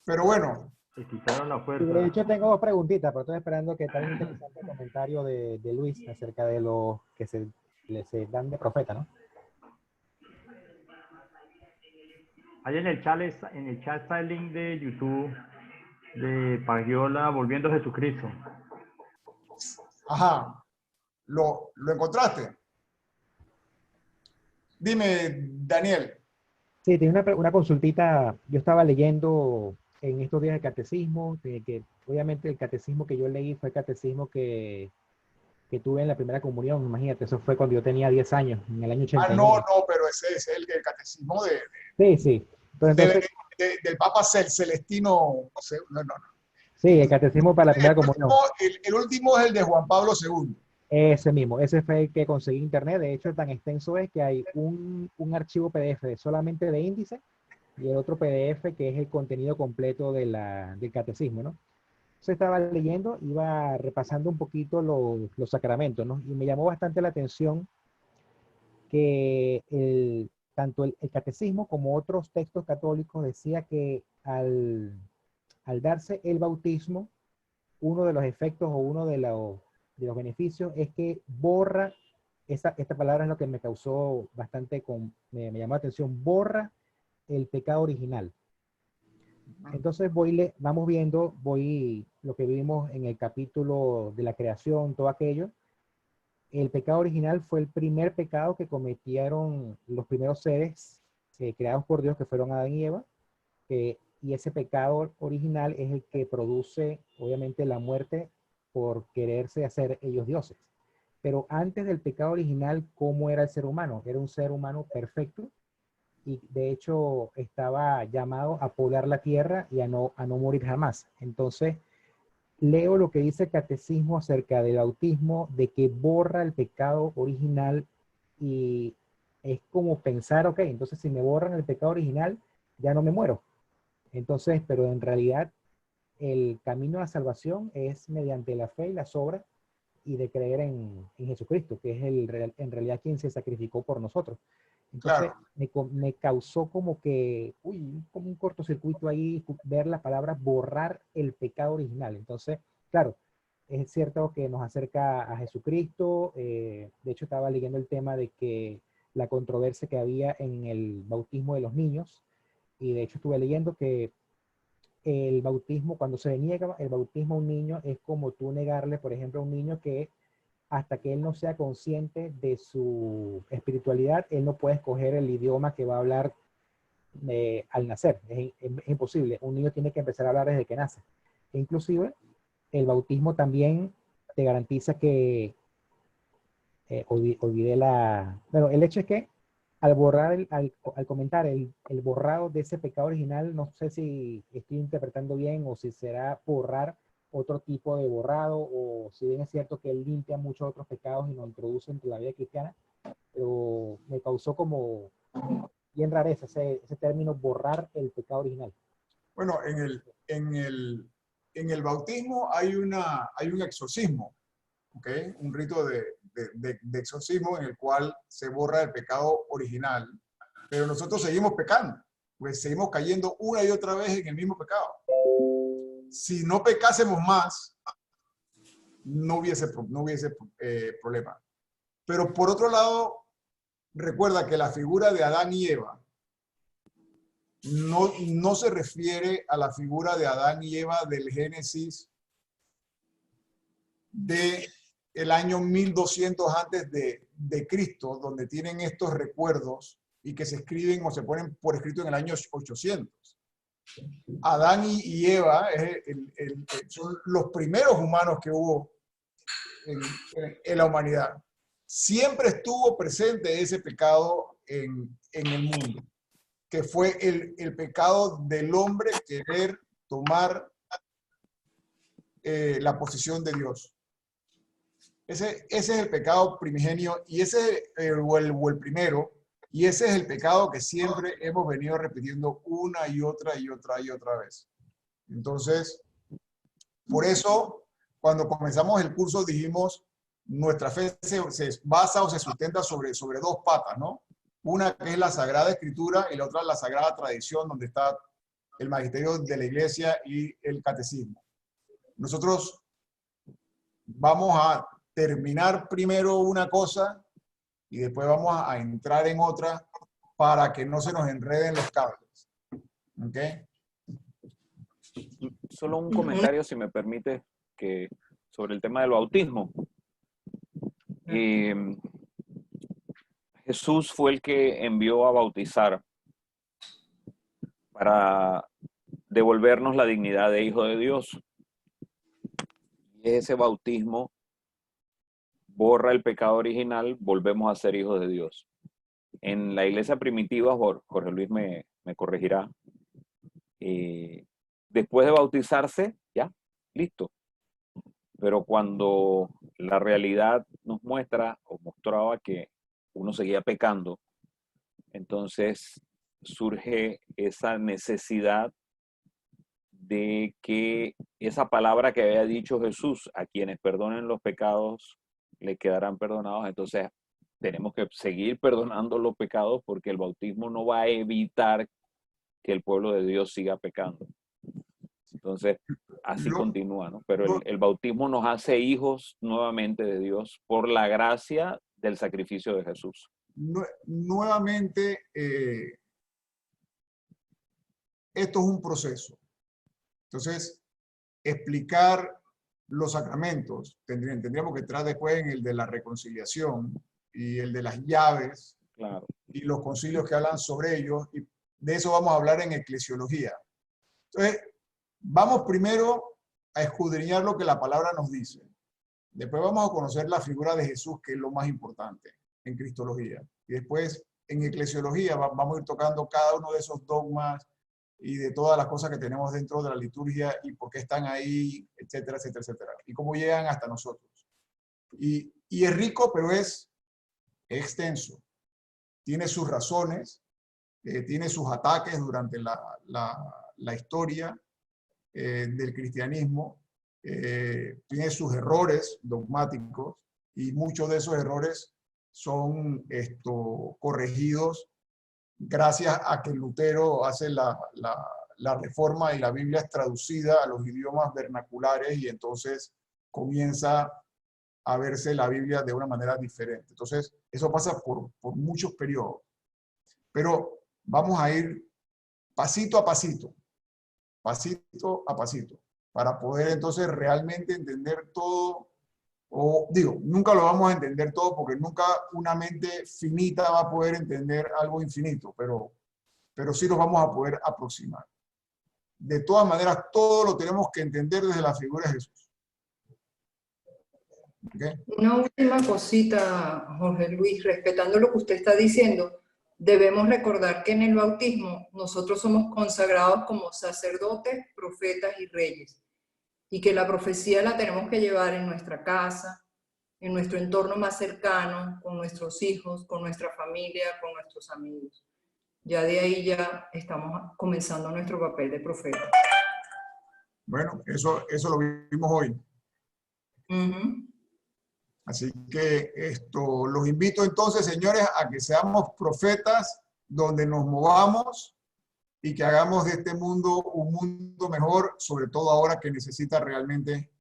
Pero bueno. Se quitaron la fuerza. De hecho, tengo dos preguntitas, pero estoy esperando que está interesante el comentario de Luis acerca de los que se dan de profeta, ¿no? Ahí en el chat está el link de YouTube de Pagiola Volviendo a Jesucristo. Ajá. ¿Lo encontraste? Dime, Daniel. Sí, tiene una consultita. Yo estaba leyendo en estos días el catecismo, que obviamente el catecismo que yo leí fue el catecismo que tuve en la primera comunión. Imagínate, eso fue cuando yo tenía 10 años, en el año 89. No, pero ese es el catecismo Sí. Entonces, del Papa Celestino. No. Sí, el catecismo para la primera comunión. El último es el de Juan Pablo II. Ese mismo, ese fue el que conseguí en internet. De hecho, tan extenso es que hay un archivo PDF solamente de índice y el otro PDF que es el contenido completo del catecismo, ¿no? Entonces estaba leyendo, iba repasando un poquito los sacramentos, ¿no? Y me llamó bastante la atención que tanto el catecismo como otros textos católicos decía que al darse el bautismo, uno de los efectos o uno de los beneficios es que borra, esta palabra es lo que me causó bastante, me llamó la atención, borra el pecado original. Entonces vamos viendo lo que vimos en el capítulo de la creación, todo aquello. El pecado original fue el primer pecado que cometieron los primeros seres creados por Dios, que fueron Adán y Eva, y ese pecado original es el que produce, obviamente, la muerte por quererse hacer ellos dioses. Pero antes del pecado original, ¿cómo era el ser humano? Era un ser humano perfecto y de hecho estaba llamado a poblar la tierra y a no morir jamás. Entonces, leo lo que dice el catecismo acerca del bautismo, de que borra el pecado original y es como pensar, ok, entonces si me borran el pecado original, ya no me muero. Entonces, pero en realidad el camino a la salvación es mediante la fe y las obras y de creer en Jesucristo, que es en realidad quien se sacrificó por nosotros. Entonces, claro, me causó como que, como un cortocircuito ahí, ver la palabra borrar el pecado original. Entonces, claro, es cierto que nos acerca a Jesucristo. De hecho, estaba leyendo el tema de que la controversia que había en el bautismo de los niños, y de hecho estuve leyendo que el bautismo, cuando se niega el bautismo a un niño, es como tú negarle, por ejemplo, a un niño que hasta que él no sea consciente de su espiritualidad, él no puede escoger el idioma que va a hablar al nacer. Es imposible. Un niño tiene que empezar a hablar desde que nace. E inclusive, el bautismo también te garantiza que, bueno, el hecho es que al borrar, al comentar el borrado de ese pecado original, no sé si estoy interpretando bien o si será borrar otro tipo de borrado, o si bien es cierto que él limpia muchos otros pecados y nos introduce entre la vida cristiana, pero me causó como bien rareza ese término, borrar el pecado original. Bueno, en el bautismo hay un exorcismo, ¿okay? Un rito de exorcismo en el cual se borra el pecado original, pero nosotros seguimos pecando, pues seguimos cayendo una y otra vez en el mismo pecado. Si no pecásemos más, no hubiese problema. Pero por otro lado, recuerda que la figura de Adán y Eva no se refiere a la figura de Adán y Eva del Génesis del año 1200 antes de Cristo, donde tienen estos recuerdos y que se escriben o se ponen por escrito en el año 800. Adán y Eva son los primeros humanos que hubo en la humanidad. Siempre estuvo presente ese pecado en el mundo, que fue el pecado del hombre querer tomar la posición de Dios. Ese es el pecado primigenio y ese o el primero, Y ese es el pecado que siempre hemos venido repitiendo una y otra vez. Entonces, por eso, cuando comenzamos el curso dijimos, nuestra fe se basa o se sustenta sobre dos patas, ¿no? Una que es la Sagrada Escritura y la otra la Sagrada Tradición, donde está el magisterio de la Iglesia y el catecismo. Nosotros vamos a terminar primero una cosa y después vamos a entrar en otra para que no se nos enreden los cables. ¿Ok? Solo un comentario, si me permite, que sobre el tema del bautismo. Jesús fue el que envió a bautizar para devolvernos la dignidad de hijo de Dios. Y ese bautismo borra el pecado original, volvemos a ser hijos de Dios. En la iglesia primitiva, Jorge Luis me corregirá, después de bautizarse, ya, listo. Pero cuando la realidad nos muestra o mostraba que uno seguía pecando, entonces surge esa necesidad de que esa palabra que había dicho Jesús, a quienes perdonen los pecados, le quedarán perdonados. Entonces tenemos que seguir perdonando los pecados porque el bautismo no va a evitar que el pueblo de Dios siga pecando. Entonces, así continúa, ¿no? Pero el bautismo nos hace hijos nuevamente de Dios por la gracia del sacrificio de Jesús. Nuevamente, esto es un proceso. Entonces, explicar los sacramentos, tendríamos que entrar después en el de la reconciliación y el de las llaves, claro, y los concilios que hablan sobre ellos, y de eso vamos a hablar en eclesiología. Entonces, vamos primero a escudriñar lo que la palabra nos dice. Después vamos a conocer la figura de Jesús, que es lo más importante en cristología. Y después, en eclesiología, vamos a ir tocando cada uno de esos dogmas y de todas las cosas que tenemos dentro de la liturgia y por qué están ahí, etcétera, etcétera, etcétera. Y cómo llegan hasta nosotros. Y es rico, pero es extenso. Tiene sus razones, tiene sus ataques durante la historia del cristianismo, tiene sus errores dogmáticos y muchos de esos errores son corregidos gracias a que Lutero hace la reforma y la Biblia es traducida a los idiomas vernaculares y entonces comienza a verse la Biblia de una manera diferente. Entonces, eso pasa por muchos periodos. Pero vamos a ir pasito a pasito, para poder entonces realmente entender todo. O digo, nunca lo vamos a entender todo porque nunca una mente finita va a poder entender algo infinito, pero sí nos vamos a poder aproximar. De todas maneras, todo lo tenemos que entender desde la figura de Jesús. ¿Okay? Una última cosita, Jorge Luis, respetando lo que usted está diciendo, debemos recordar que en el bautismo nosotros somos consagrados como sacerdotes, profetas y reyes. Y que la profecía la tenemos que llevar en nuestra casa, en nuestro entorno más cercano, con nuestros hijos, con nuestra familia, con nuestros amigos. Ya de ahí ya estamos comenzando nuestro papel de profeta. Bueno, eso lo vimos hoy. Así que los invito entonces, señores, a que seamos profetas donde nos movamos y que hagamos de este mundo un mundo mejor, sobre todo ahora que necesita realmente,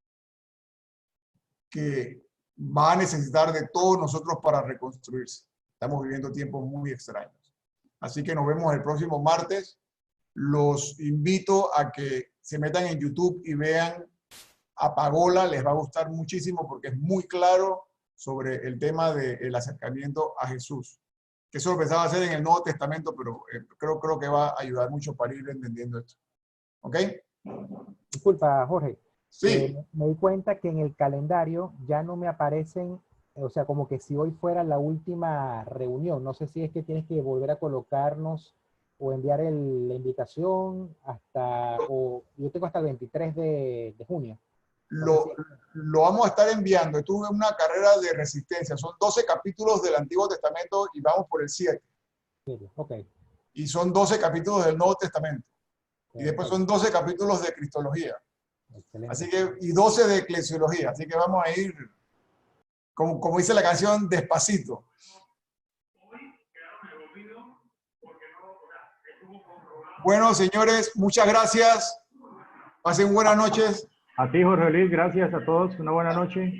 que va a necesitar de todos nosotros para reconstruirse. Estamos viviendo tiempos muy extraños. Así que nos vemos el próximo martes. Los invito a que se metan en YouTube y vean a Pagola, les va a gustar muchísimo porque es muy claro sobre el tema del acercamiento a Jesús. Que eso lo pensaba hacer en el Nuevo Testamento, pero creo que va a ayudar mucho para ir entendiendo esto. ¿Ok? Disculpa, Jorge. Sí. Me di cuenta que en el calendario ya no me aparecen, o sea, como que si hoy fuera la última reunión. No sé si es que tienes que volver a colocarnos o enviar la invitación yo tengo hasta el 23 de junio. Lo vamos a estar enviando. Esto es una carrera de resistencia. Son 12 capítulos del Antiguo Testamento y vamos por el 7. Ok. Y son 12 capítulos del Nuevo Testamento. Y después son 12 capítulos de Cristología. Excelente. Así que, y 12 de Eclesiología. Así que vamos a ir, como dice la canción, despacito. Bueno, señores, muchas gracias. Pasen buenas noches. A ti, Jorge Luis, gracias a todos. Una buena noche.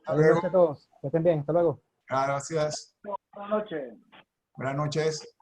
Buenas noches a todos. Que estén bien. Hasta luego. Gracias. Buenas noches. Buenas noches.